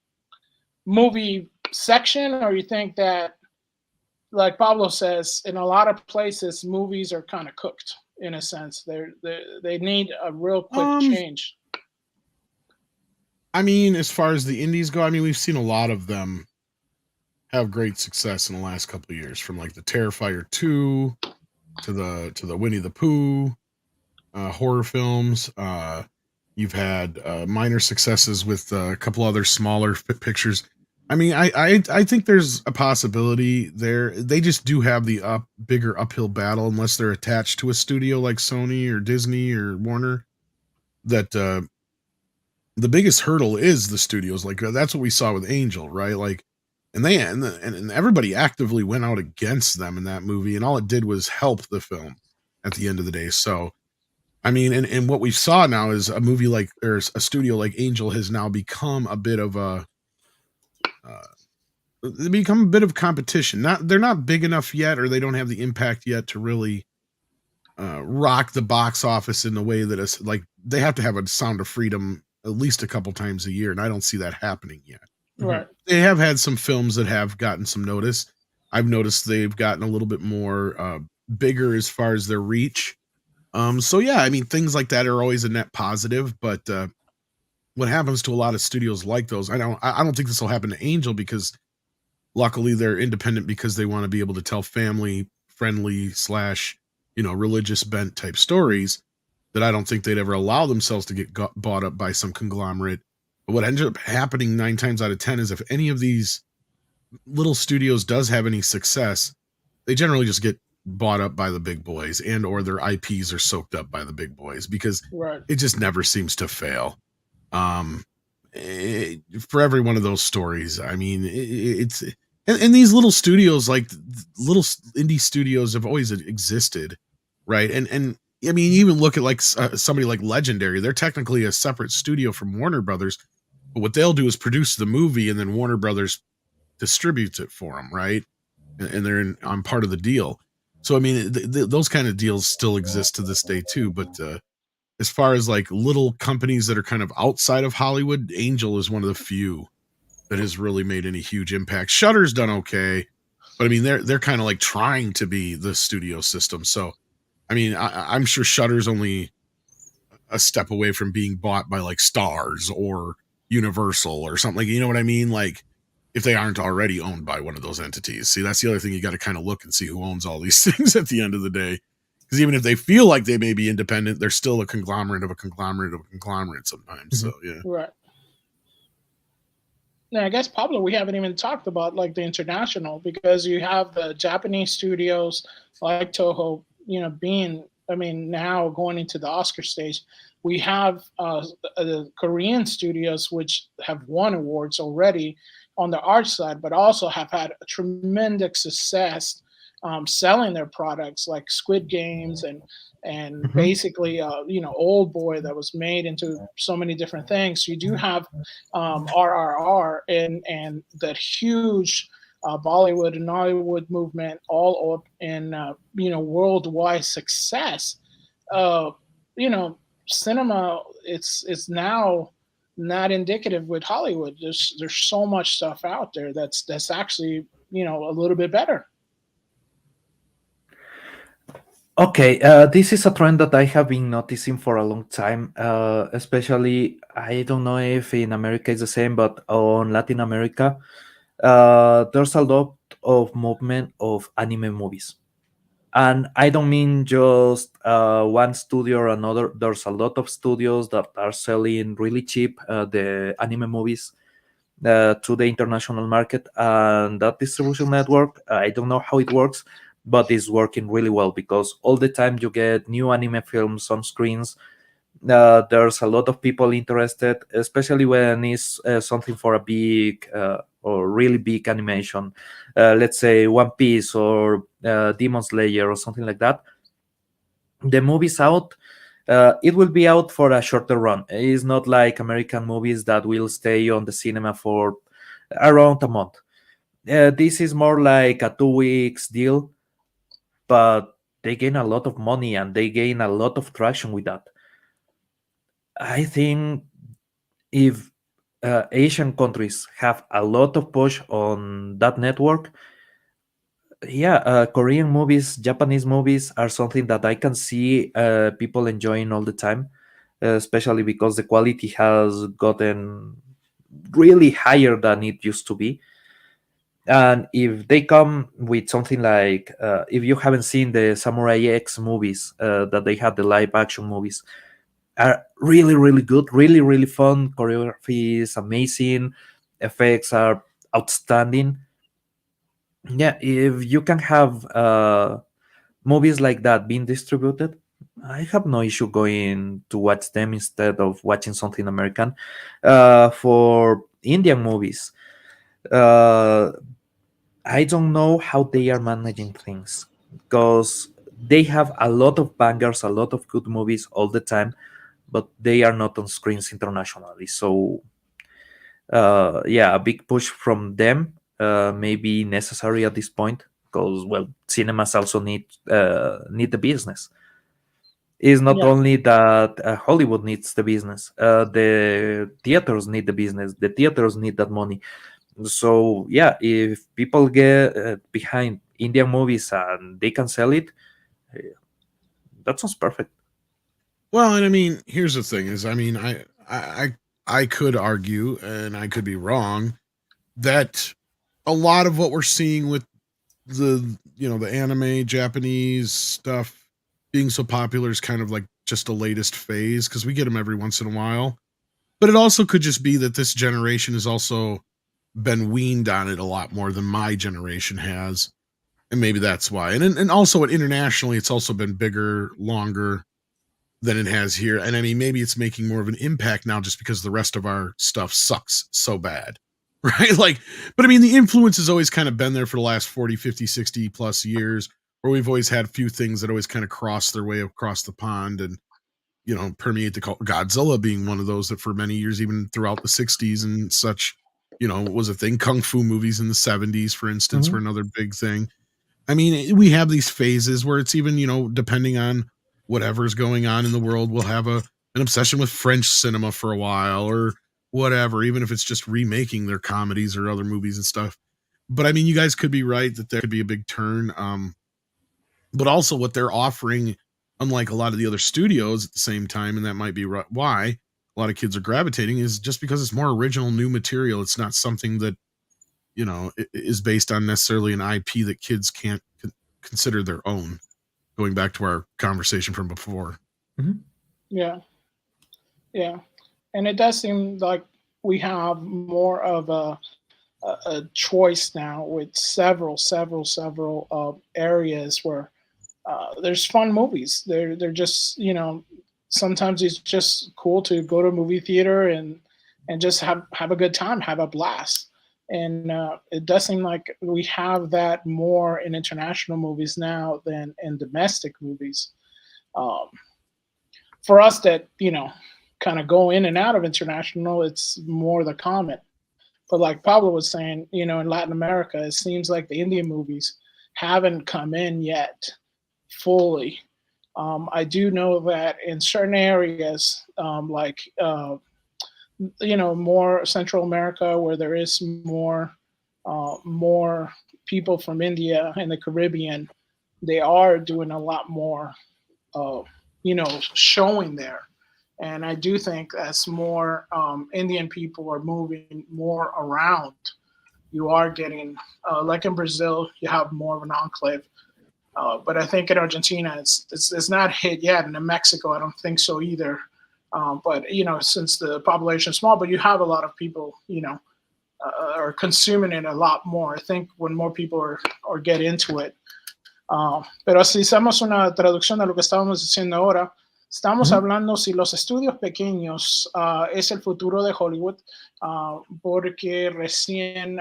section? Or you think that, like Pablo says, in a lot of places, movies are kind of cooked in a sense. They need a real quick change. I mean, as far as the indies go, we've seen a lot of them have great success in the last couple of years, from like the Terrifier 2 to the Winnie the Pooh horror films. You've had minor successes with a couple other smaller pictures. I mean, I think there's a possibility there. They just do have the bigger uphill battle unless they're attached to a studio like Sony or Disney or Warner. That the biggest hurdle is the studios. Like that's what we saw with Angel, right? Like, and everybody actively went out against them in that movie, and all it did was help the film at the end of the day. So, I mean, and what we saw now is a movie like, or a studio like Angel has now become a bit of a they become a bit of competition. They're not big enough yet, or they don't have the impact yet to really rock the box office in the way that it's like they have to have a Sound of Freedom at least a couple times a year, and I don't see that happening yet. Right. They have had some films that have gotten some notice. I've noticed they've gotten a little bit more bigger as far as their reach. So yeah, I mean, things like that are always a net positive, but what happens to a lot of studios like those, I don't think this will happen to Angel, because luckily they're independent, because they want to be able to tell family friendly / religious bent type stories that I don't think they'd ever allow themselves to get bought up by some conglomerate. But what ends up happening 9 times out of 10 is if any of these little studios does have any success, they generally just get bought up by the big boys, and or their IPs are soaked up by the big boys, because it just never seems to fail. For every one of those stories, I mean, it's and these little studios, like little indie studios, have always existed, right? And I mean, even look at like somebody like Legendary. They're technically a separate studio from Warner Brothers, but what they'll do is produce the movie, and then Warner Brothers distributes it for them, right? And they're on part of the deal. So I mean, those kind of deals still exist to this day too. But as far as like little companies that are kind of outside of Hollywood, Angel is one of the few that has really made any huge impact. Shutter's done okay, but I mean, they're kind of like trying to be the studio system. So I mean, I'm sure Shutter's only a step away from being bought by like Stars or Universal or something, like, you know what I mean? Like, if they aren't already owned by one of those entities. See, that's the other thing. You got to kind of look and see who owns all these things at the end of the day. Because even if they feel like they may be independent, they're still a conglomerate of a conglomerate of a conglomerate sometimes. So, yeah. Right. Now, I guess, Pablo, we haven't even talked about like the international, because you have the Japanese studios like Toho, being, I mean, now going into the Oscar stage. We have the Korean studios, which have won awards already on the art side, but also have had a tremendous success selling their products, like Squid Games and basically Old Boy, that was made into so many different things. You do have RRR and that huge Bollywood and Hollywood movement all up in worldwide success. Cinema, it's now not indicative with Hollywood. There's so much stuff out there that's actually a little bit better. Okay, this is a trend that I have been noticing for a long time, especially, I don't know if in America it's the same, but on Latin America, there's a lot of movement of anime movies. And I don't mean just one studio or another. There's a lot of studios that are selling really cheap the anime movies to the international market. And that distribution network, I don't know how it works, but it's working really well, because all the time you get new anime films on screens. There's a lot of people interested, especially when it's something for a big or really big animation, let's say One Piece or Demon Slayer or something like that. The movie's out. It will be out for a shorter run. It's not like American movies that will stay on the cinema for around a month. This is more like a 2 weeks deal, but they gain a lot of money and they gain a lot of traction with that. I think if Asian countries have a lot of push on that network, Korean movies, Japanese movies are something that I can see people enjoying all the time, especially because the quality has gotten really higher than it used to be. And if they come with something like, if you haven't seen the Samurai X movies that they had, the live action movies, are really, really good, really, really fun. Choreography is amazing. Effects are outstanding. Yeah, if you can have movies like that being distributed, I have no issue going to watch them instead of watching something American. For Indian movies, uh, I don't know how they are managing things because they have a lot of bangers, a lot of good movies all the time, but they are not on screens internationally. So, yeah, a big push from them may be necessary at this point because, well, cinemas also need the business. It's not Yeah. only that Hollywood needs the business, the theaters need the business, the theaters need that money. So yeah, if people get behind Indian movies and they can sell it, that sounds perfect. Well, and I mean, here's the thing: is I mean, I could argue, and I could be wrong, that a lot of what we're seeing with the anime Japanese stuff being so popular is kind of like just the latest phase because we get them every once in a while. But it also could just be that this generation has also been weaned on it a lot more than my generation has, and maybe that's why. And also internationally, it's also been bigger, longer than it has here. And I mean, maybe it's making more of an impact now just because the rest of our stuff sucks so bad. Right? Like, but I mean, the influence has always kind of been there for the last 40, 50, 60 plus years, where we've always had a few things that always kind of cross their way across the pond and, permeate the culture. Godzilla being one of those that for many years, even throughout the 60s and such, was a thing. Kung Fu movies in the 70s, for instance, were another big thing. I mean, we have these phases where it's even, depending on whatever's going on in the world, we'll have an obsession with French cinema for a while or whatever, even if it's just remaking their comedies or other movies and stuff. But I mean, you guys could be right that there could be a big turn. But also what they're offering, unlike a lot of the other studios at the same time, and that might be why a lot of kids are gravitating, is just because it's more original, new material. It's not something that is based on necessarily an IP that kids can't consider their own. Going back to our conversation from before. Yeah. Yeah. And it does seem like we have more of a choice now with several areas where there's fun movies. They're just sometimes it's just cool to go to a movie theater and just have a good time, have a blast. And it does seem like we have that more in international movies now than in domestic movies. For us that kind of go in and out of international, it's more the common. But like Pablo was saying, in Latin America, it seems like the Indian movies haven't come in yet fully. I do know that in certain areas, like more Central America, where there is more people from India and the Caribbean, they are doing a lot more, showing there. And I do think as more Indian people are moving more around, you are getting, like in Brazil, you have more of an enclave. But I think in Argentina, it's not hit yet. And in Mexico, I don't think so either. But since the population is small, but you have a lot of people, are consuming it a lot more. I think when more people or get into it. Pero si hacemos una traducción de lo que estábamos diciendo ahora, estamos hablando si los estudios pequeños es el futuro de Hollywood, porque recién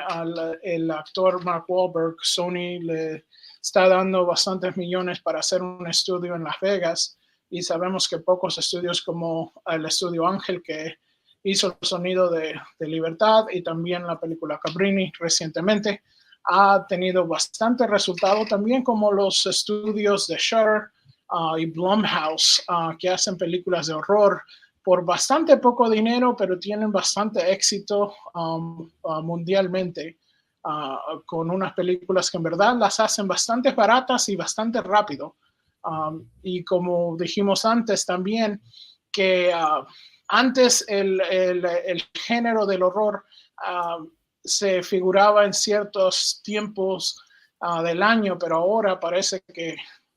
el actor Mark Wahlberg, Sony le está dando bastantes millones para hacer un estudio en Las Vegas, y sabemos que pocos estudios como el estudio Ángel, que hizo el sonido de Libertad y también la película Cabrini recientemente, ha tenido bastante resultado, también como los estudios de Shutter y Blumhouse, que hacen películas de horror por bastante poco dinero, pero tienen bastante éxito mundialmente, con unas películas que en verdad las hacen bastante baratas y bastante rápido. Y como dijimos antes también, que antes el género del horror se figuraba en ciertos tiempos del año, pero ahora parece que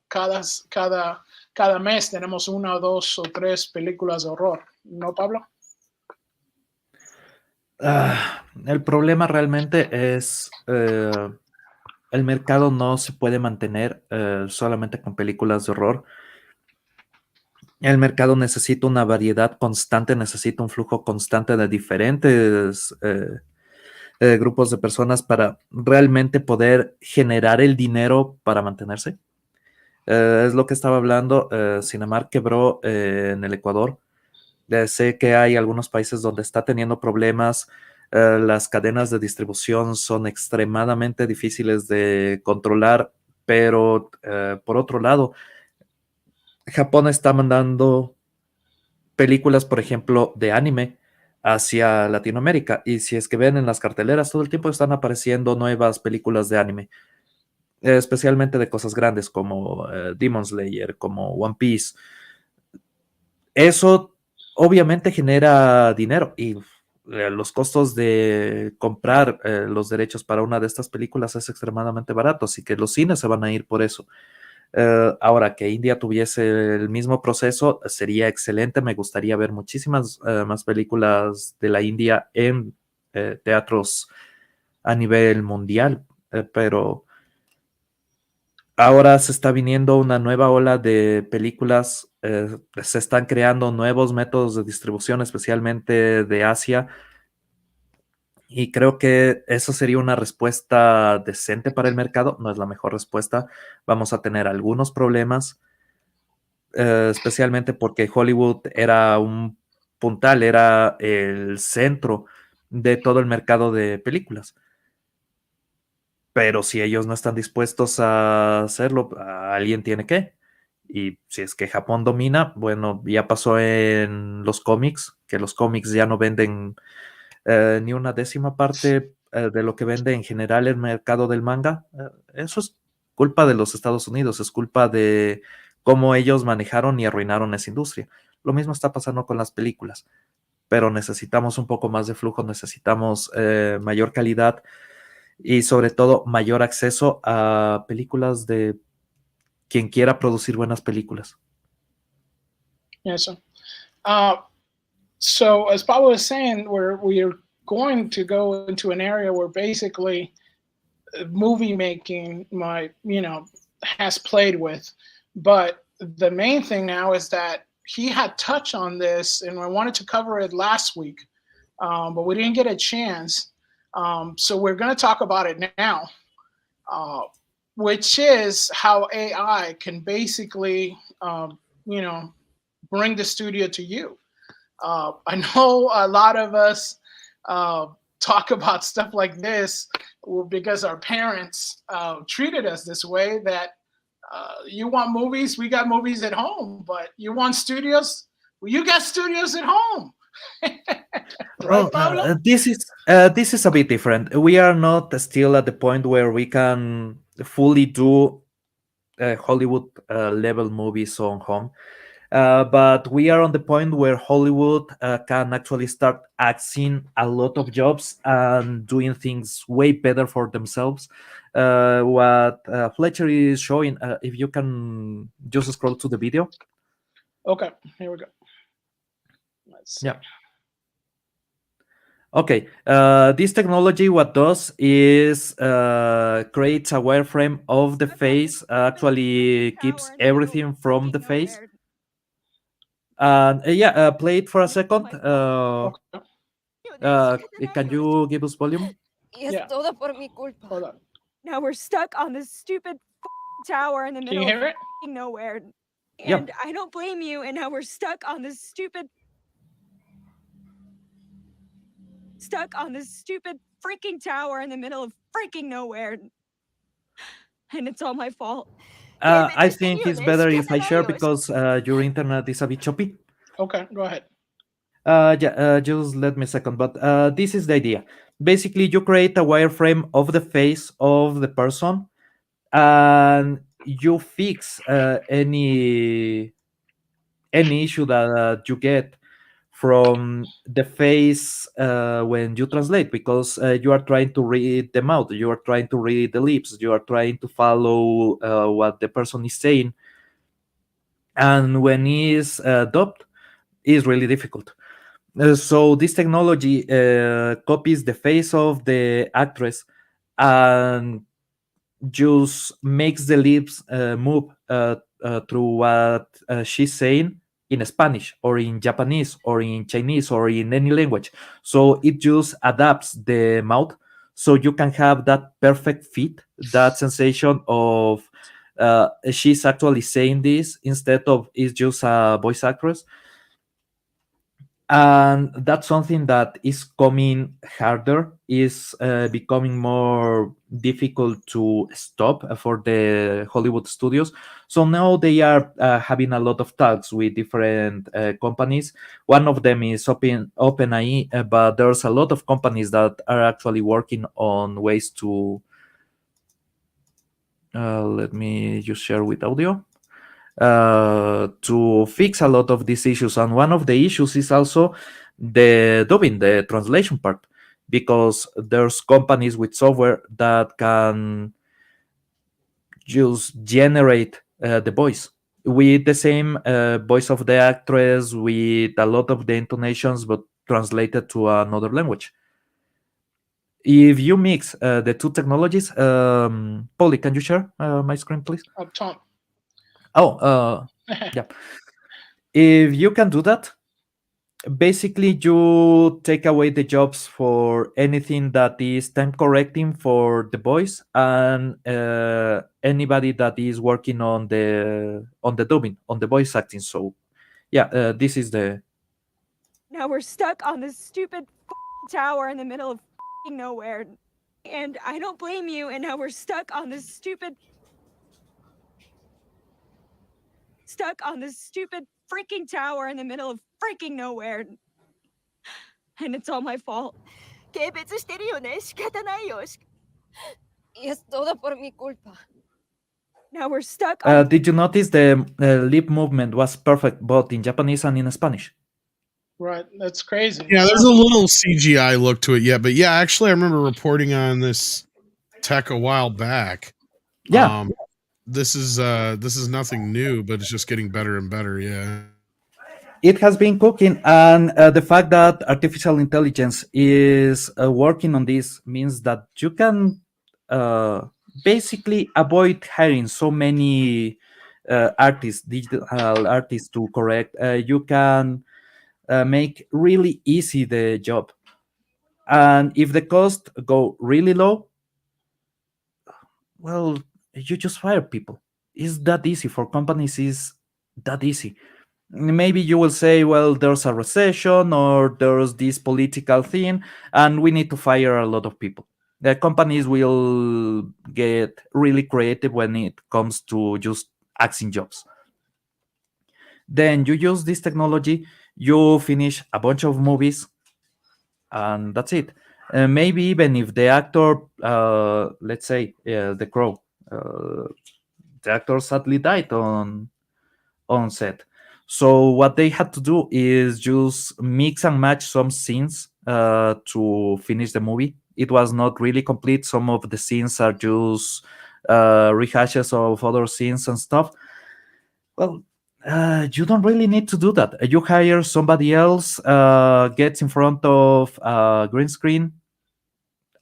cada mes tenemos 1 o 2 o 3 películas de horror, ¿no, Pablo? El problema realmente es el mercado no se puede mantener solamente con películas de horror. El mercado necesita una variedad constante, necesita un flujo constante de diferentes grupos de personas para realmente poder generar el dinero para mantenerse. Es lo que estaba hablando. Cinemark quebró en el Ecuador. Sé que hay algunos países donde está teniendo problemas. Las cadenas de distribución son extremadamente difíciles de controlar, pero por otro lado, Japón está mandando películas, por ejemplo, de anime hacia Latinoamérica. Y si es que ven en las carteleras, todo el tiempo están apareciendo nuevas películas de anime, especialmente de cosas grandes como Demon Slayer, como One Piece. Eso obviamente genera dinero y los costos de comprar los derechos para una de estas películas es extremadamente barato, así que los cines se van a ir por eso. Ahora que India tuviese el mismo proceso sería excelente. Me gustaría ver muchísimas más películas de la India en teatros a nivel mundial, pero ahora se está viniendo una nueva ola de películas, se están creando nuevos métodos de distribución, especialmente de Asia, y creo que eso sería una respuesta decente para el mercado. No es la mejor respuesta. Vamos a tener algunos problemas, especialmente porque Hollywood era un puntal, era el centro de todo el mercado de películas. Pero si ellos no están dispuestos a hacerlo, alguien tiene que. Y si es que Japón domina, bueno, ya pasó en los cómics, que los cómics ya no venden ni una décima parte de lo que vende en general el mercado del manga. Eso es culpa de los Estados Unidos, es culpa de cómo ellos manejaron y arruinaron esa industria. Lo mismo está pasando con las películas, pero necesitamos un poco más de flujo, necesitamos mayor calidad y sobre todo mayor acceso a películas de quien quiera producir buenas películas. Yes. So as Pablo was saying, we're going to go into an area where basically movie making has played with, but the main thing now is that he had touched on this and I wanted to cover it last week, but we didn't get a chance. So we're going to talk about it now, which is how AI can basically, bring the studio to you. I know a lot of us talk about stuff like this because our parents treated us this way, that you want movies, we got movies at home, but you want studios, well, you got studios at home. Right, Pablo? This is a bit different. We are not still at the point where we can fully do Hollywood level movies on home. But we are on the point where Hollywood can actually start axing a lot of jobs and doing things way better for themselves. What Fletcher is showing, if you can just scroll to the video. Okay, here we go. Let's see. Yeah. Okay, this technology what does is creates a wireframe of the face, actually keeps everything from the face. And play it for a second. Can you give us volume? Yeah. Hold on. Now we're stuck on this stupid tower in the Can you middle hear of it? nowhere. Yep. And I don't blame you, and now we're stuck on this stupid freaking tower in the middle of freaking nowhere. And it's all my fault. I think it's better if I share because your internet is a bit choppy. Okay, go ahead. Just let me a second. But this is the idea. Basically, you create a wireframe of the face of the person, and you fix any issue that you get from the face when you translate, because you are trying to read the mouth, you are trying to read the lips, you are trying to follow what the person is saying, and when it's dubbed, it's really difficult. So this technology copies the face of the actress and just makes the lips move through what she's saying in Spanish or in Japanese or in Chinese or in any language. So it just adapts the mouth so you can have that perfect fit, that sensation of she's actually saying this instead of it's just a voice actress. And that's something that is coming harder, is becoming more difficult to stop for the Hollywood studios. So now they are having a lot of talks with different companies. One of them is OpenAI, but there's a lot of companies that are actually working on ways to let me just share with audio to fix a lot of these issues. And one of the issues is also the dubbing, the translation part, because there's companies with software that can just generate the voice with the same voice of the actress, with a lot of the intonations, but translated to another language. If you mix the two technologies, Polly, can you share my screen, please? Tom. Oh, yeah. If you can do that, basically you take away the jobs for anything that is time correcting for the voice and anybody that is working on the dubbing, on the voice acting. So yeah, this is the Now we're stuck on this stupid tower in the middle of nowhere. And I don't blame you, and now we're stuck on this stupid freaking tower in the middle of freaking nowhere. And it's all my fault. 軽蔑してるよね。仕方ないよ。Es todo por mi culpa. Now we're stuck on did you notice the lip movement was perfect both in Japanese and in Spanish? Right, that's crazy. Yeah, there's a little CGI look to it, yeah, but yeah, actually, I remember reporting on this tech a while back. Yeah, this is nothing new, but it's just getting better and better. Yeah, it has been cooking, and the fact that artificial intelligence is working on this means that you can basically avoid hiring so many artists, digital artists to correct. You can make really easy the job, and if the cost go really low, well, you just fire people. It's that easy for companies. Is that easy? Maybe you will say, well, there's a recession or there's this political thing and we need to fire a lot of people. The companies will get really creative when it comes to just axing jobs. Then you use this technology, you finish a bunch of movies, and that's it. Maybe even if the actor, let's say The Crow, the actor sadly died on set. So what they had to do is just mix and match some scenes to finish the movie. It was not really complete. Some of the scenes are just rehashes of other scenes and stuff. Well, you don't really need to do that. You hire somebody else, gets in front of a green screen,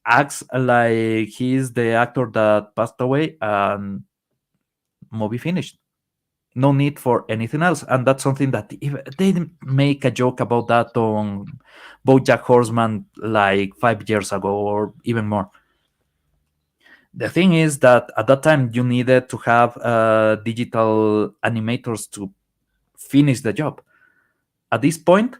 acts like he's the actor that passed away, and movie finished. No need for anything else. And that's something that they make a joke about that on BoJack Horseman like 5 years ago or even more. The thing is that at that time you needed to have digital animators to finish the job. At this point,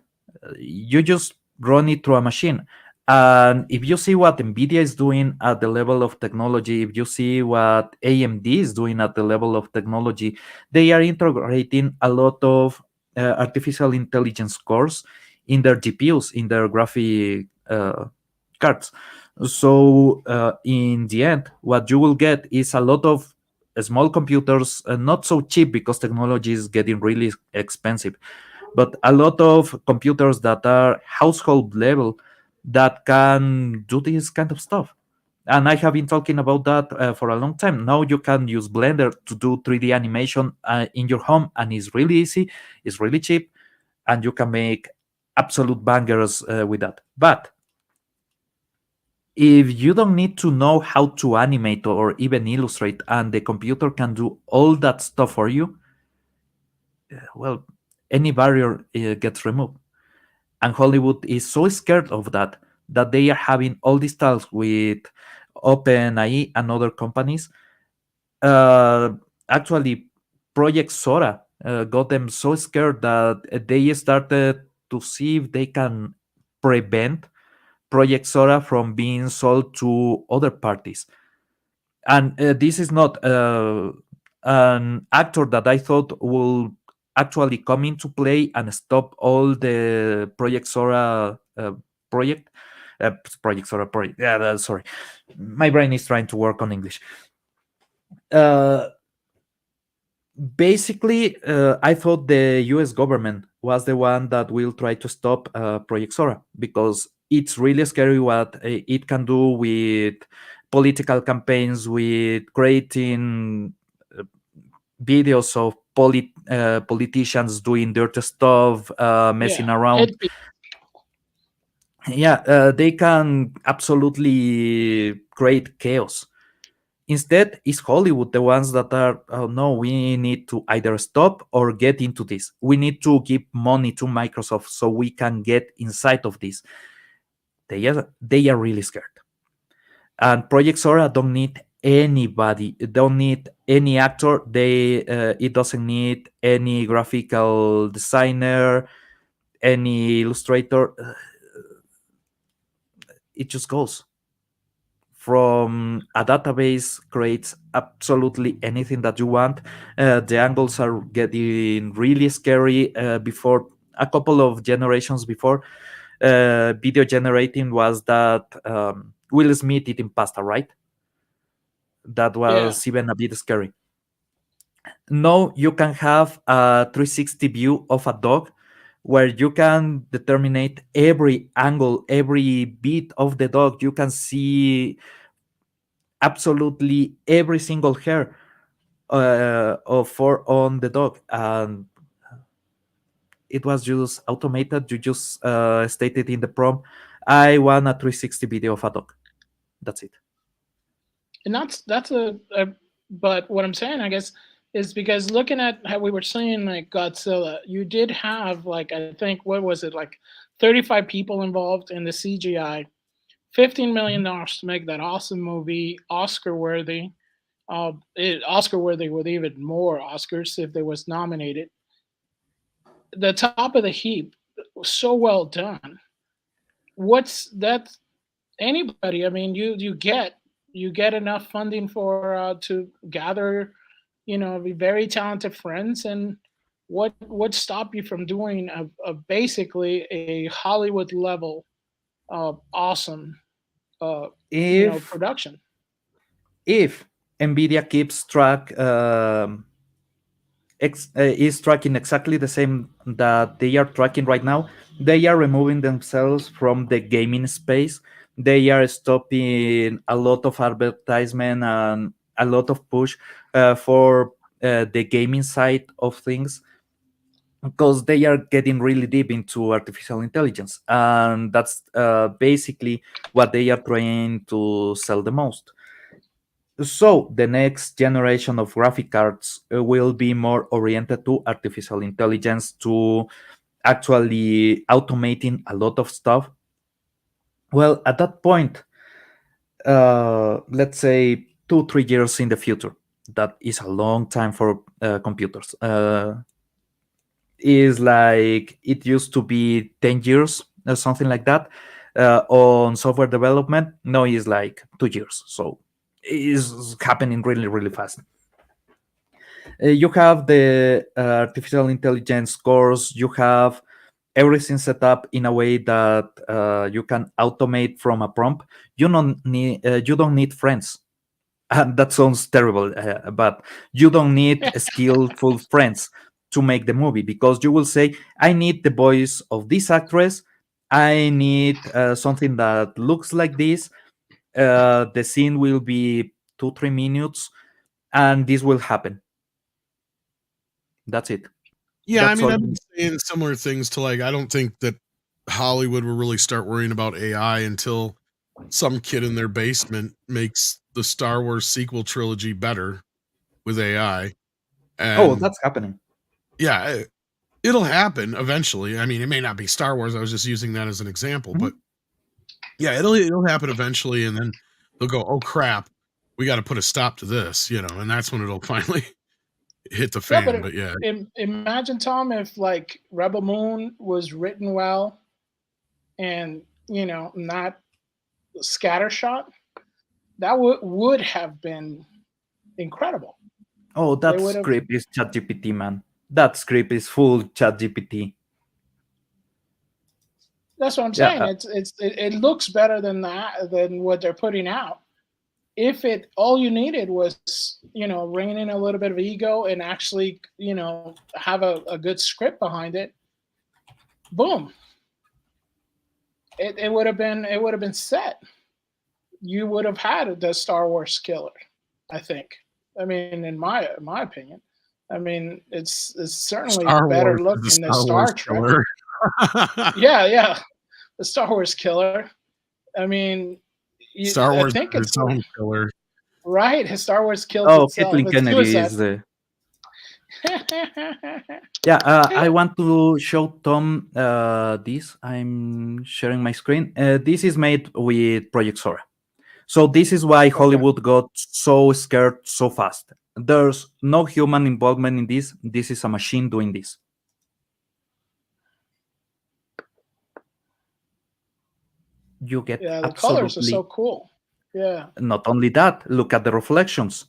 you just run it through a machine. And if you see what NVIDIA is doing at the level of technology, if you see what AMD is doing at the level of technology, they are integrating a lot of artificial intelligence cores in their GPUs, in their graphic cards. So in the end, what you will get is a lot of small computers, not so cheap because technology is getting really expensive, but a lot of computers that are household level that can do this kind of stuff. And I have been talking about that for a long time. Now you can use Blender to do 3D animation in your home, and it's really easy, it's really cheap, and you can make absolute bangers with that. But if you don't need to know how to animate or even illustrate, and the computer can do all that stuff for you, well, any barrier gets removed. And Hollywood is so scared of that they are having all these talks with OpenAI and other companies. Actually, Project Sora got them so scared that they started to see if they can prevent Project Sora from being sold to other parties. And this is not an actor that I thought will actually come into play and stop all the Project Sora project. Project Sora project. Yeah, sorry. My brain is trying to work on English. Basically, I thought the US government was the one that will try to stop Project Sora, because it's really scary what it can do with political campaigns, with creating videos of politicians doing dirty stuff, messing around. They can absolutely create chaos. Instead, it's Hollywood the ones that are, oh no, we need to either stop or get into this. We need to give money to Microsoft so we can get inside of this. They are really scared. And Project Sora don't need anybody, don't need any actor. It doesn't need any graphical designer, any illustrator. It just goes from a database, creates absolutely anything that you want. The angles are getting really scary. Before, a couple of generations before, video generating was that Will Smith eating pasta, right? That was even a bit scary. Now you can have a 360 view of a dog, where you can determine every angle, every bit of the dog. You can see absolutely every single hair on the dog, and it was just automated. You just stated in the prompt, I want a 360 video of a dog. That's it. And that's a but what I'm saying, I guess, is because looking at how we were saying, like Godzilla, you did have, like, I think, what was it, like 35 people involved in the CGI, $15 million to make that awesome movie, Oscar worthy. Oscar worthy with even more Oscars if they was nominated. The top of the heap was so well done. What's that? Anybody? I mean, you get enough funding for to gather, be very talented friends, and what would stop you from doing a basically a Hollywood level awesome production? If Nvidia keeps track, is tracking exactly the same that they are tracking right now, they are removing themselves from the gaming space. They are stopping a lot of advertisement and a lot of push for the gaming side of things, because they are getting really deep into artificial intelligence, and that's basically what they are trying to sell the most. So the next generation of graphic cards will be more oriented to artificial intelligence, to actually automating a lot of stuff. Well, at that point, let's say 2-3 years in the future, that is a long time for computers. Is like it used to be 10 years or something like that on software development. Now it's like 2 years. So is happening really, really fast. You have the artificial intelligence course. You have everything set up in a way that you can automate from a prompt. You don't need friends. That sounds terrible, but you don't need skillful friends. to make the movie, because you will say, I need the voice of this actress, I need something that looks like this, the scene will be 2-3 minutes, and this will happen. That's it. Yeah, That's I mean, all I've you been saying similar things to like, I don't think that Hollywood will really start worrying about AI until some kid in their basement makes the Star Wars sequel trilogy better with AI. Oh, And that's happening. yeah, it'll happen eventually. I mean, it may not be Star Wars. I was just using that as an example, but yeah, it'll happen eventually, and then they'll go, "Oh crap, we got to put a stop to this," and that's when it'll finally hit the Yeah, fan. but But yeah, imagine, Tom, if like Rebel Moon was written well and not scattershot, that would have been incredible. Oh, They that would have. script is ChatGPT, man. That script is full ChatGPT. That's what I'm Yeah, saying. It looks better than what they're putting out. If all you needed was rein in a little bit of ego and actually have a good script behind it, boom, it would have been set. You would have had the Star Wars killer, I think. I mean, in my opinion, I mean it's certainly Star better Wars is looking the than Star Wars Star Trek. killer. Yeah, the Star Wars killer. I mean, Star Wars I think is it's its own killer. right. Star Wars kills Oh, itself. Kathleen It's Kennedy suicide. is the. Yeah, I want to show Tom this. I'm sharing my screen. This is made with Project Sora. So this is why Hollywood got so scared so fast. There's no human involvement in this. This is a machine doing this. You get Yeah, the absolutely. colors are so cool. Yeah. Not only that, look at the reflections.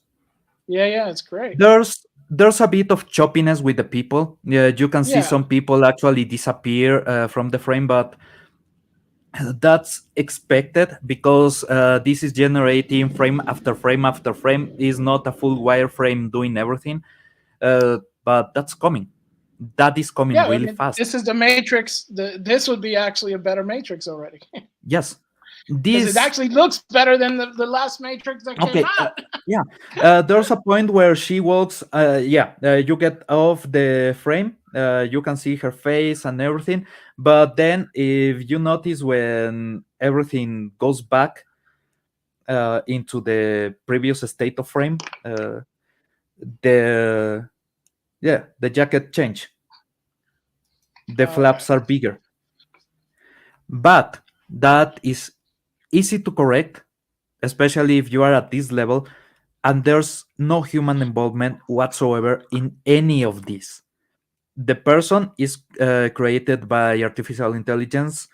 Yeah, it's great. There's a bit of choppiness with the people. Yeah, you can see Yeah. some people actually disappear from the frame, but that's expected because this is generating frame after frame after frame. Is not a full wireframe doing everything, but that's coming. That is coming Yeah, really I mean, fast. this is the Matrix. This would be actually a better Matrix already. Yes, Because this it actually looks better than the last Matrix that came out. yeah. There's a point where she walks. You get off the frame. You can see her face and everything. But then, if you notice, when everything goes back into the previous state of frame, the jacket change. The flaps are bigger. But that is easy to correct, especially if you are at this level, and there's no human involvement whatsoever in any of this. The person is created by artificial intelligence.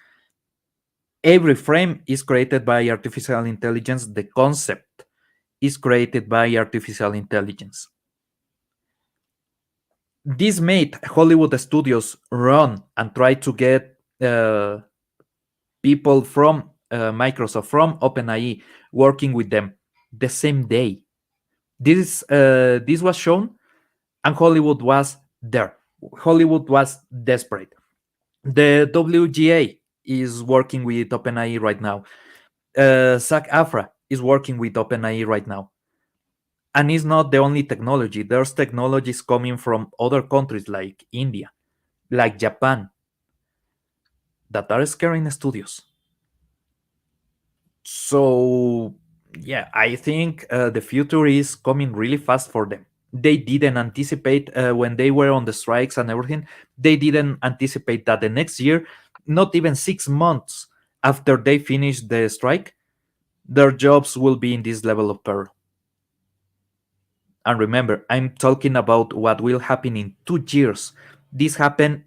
Every frame is created by artificial intelligence. The concept is created by artificial intelligence. This made Hollywood studios run and try to get people from Microsoft, from OpenAI, working with them the same day. This was shown, and Hollywood was there. Hollywood was desperate. The WGA is working with OpenAI right now. SAG-AFTRA is working with OpenAI right now. And it's not the only technology. There's technologies coming from other countries like India, like Japan, that are scaring studios. So, yeah, I think the future is coming really fast for them. They didn't anticipate when they were on the strikes and everything. They didn't anticipate that the next year, not even 6 months after they finish the strike, their jobs will be in this level of peril. And remember, I'm talking about what will happen in 2 years. This happened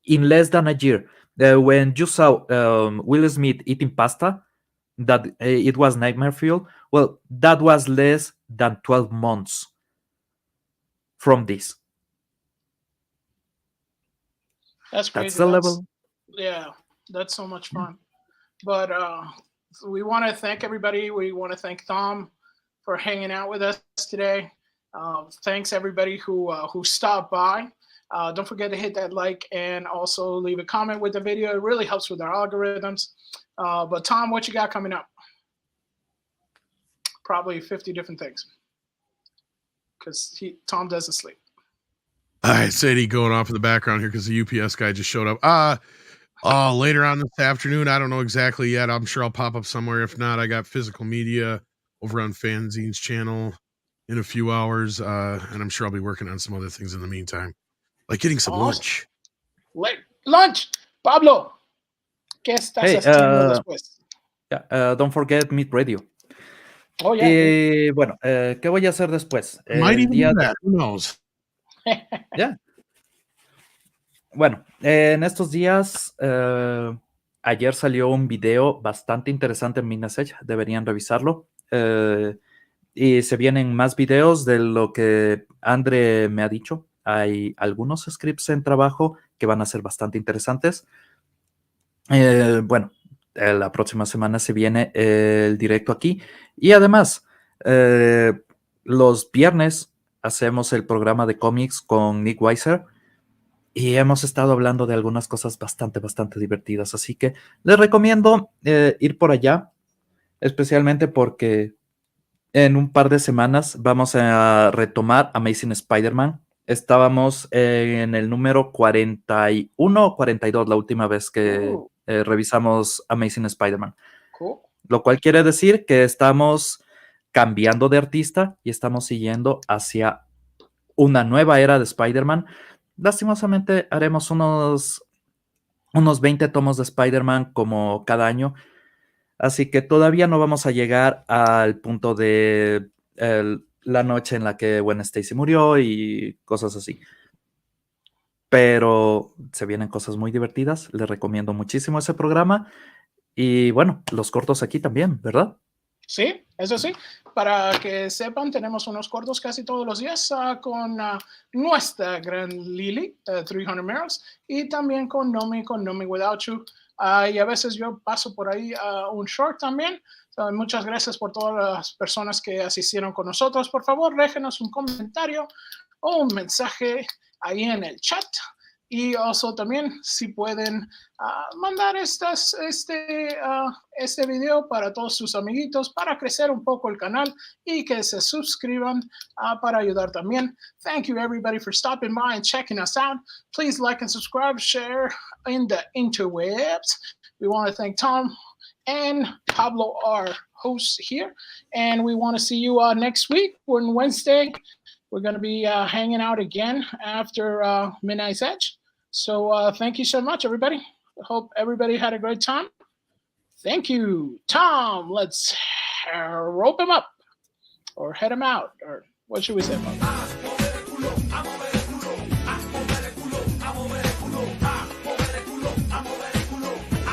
in less than a year. When you saw Will Smith eating pasta, that it was nightmare fuel. Well, that was less than 12 months from this. That's crazy. That's the level. Yeah, that's so much fun. But we want to thank everybody. We want to thank Tom for hanging out with us today. Thanks everybody who stopped by. Don't forget to hit that like and also leave a comment with the video. It really helps with our algorithms. But Tom, what you got coming up? Probably 50 different things. Because Tom doesn't sleep. I said he going off in the background here because the UPS guy just showed up. Later on this afternoon, I don't know exactly yet. I'm sure I'll pop up somewhere. If not, I got physical media over on Fanzine's channel in a few hours, and I'm sure I'll be working on some other things in the meantime, like getting some lunch. Lunch, Pablo. ¿Qué estás haciendo después? Yeah, don't forget Meet Radio. Oh, yeah. Bueno, ¿qué voy a hacer después? Might even do that. Who knows? Yeah. Bueno, en estos días, ayer salió un video bastante interesante en mi message, deberían revisarlo. Y se vienen más videos de lo que Andre me ha dicho. Hay algunos scripts en trabajo que van a ser bastante interesantes. Bueno, la próxima semana se viene el directo aquí. Y además, los viernes hacemos el programa de cómics con Nick Weiser. Y hemos estado hablando de algunas cosas bastante divertidas. Así que les recomiendo ir por allá, especialmente porque en un par de semanas vamos a retomar Amazing Spider-Man. Estábamos en el número 41 o 42 la última vez que revisamos Amazing Spider-Man. Cool. Lo cual quiere decir que estamos cambiando de artista y estamos siguiendo hacia una nueva era de Spider-Man. Lastimosamente haremos unos 20 tomos de Spider-Man como cada año. Así que todavía no vamos a llegar al punto de la noche en la que Gwen Stacy murió y cosas así. Pero se vienen cosas muy divertidas. Les recomiendo muchísimo ese programa. Y bueno, los cortos aquí también, ¿verdad? Sí, eso sí. Para que sepan, tenemos unos cortos casi todos los días con nuestra gran Lily, 300 Mirrors, y también con Nomi Without You. Y a veces yo paso por ahí un short también. Muchas gracias por todas las personas que asistieron con nosotros. Por favor, déjenos un comentario o un mensaje ahí en el chat. Y also también si pueden mandar este video para todos sus amiguitos para crecer un poco el canal y que se suscriban para ayudar también. Thank you everybody for stopping by and checking us out. Please like and subscribe, share in the interwebs. We want to thank Tom and Pablo, our hosts here. And we want to see you next week on Wednesday. We're going to be hanging out again after Midnight's Edge. So thank you so much, everybody. I hope everybody had a great time. Thank you. Tom, let's rope him up or head him out. Or what should we say about that?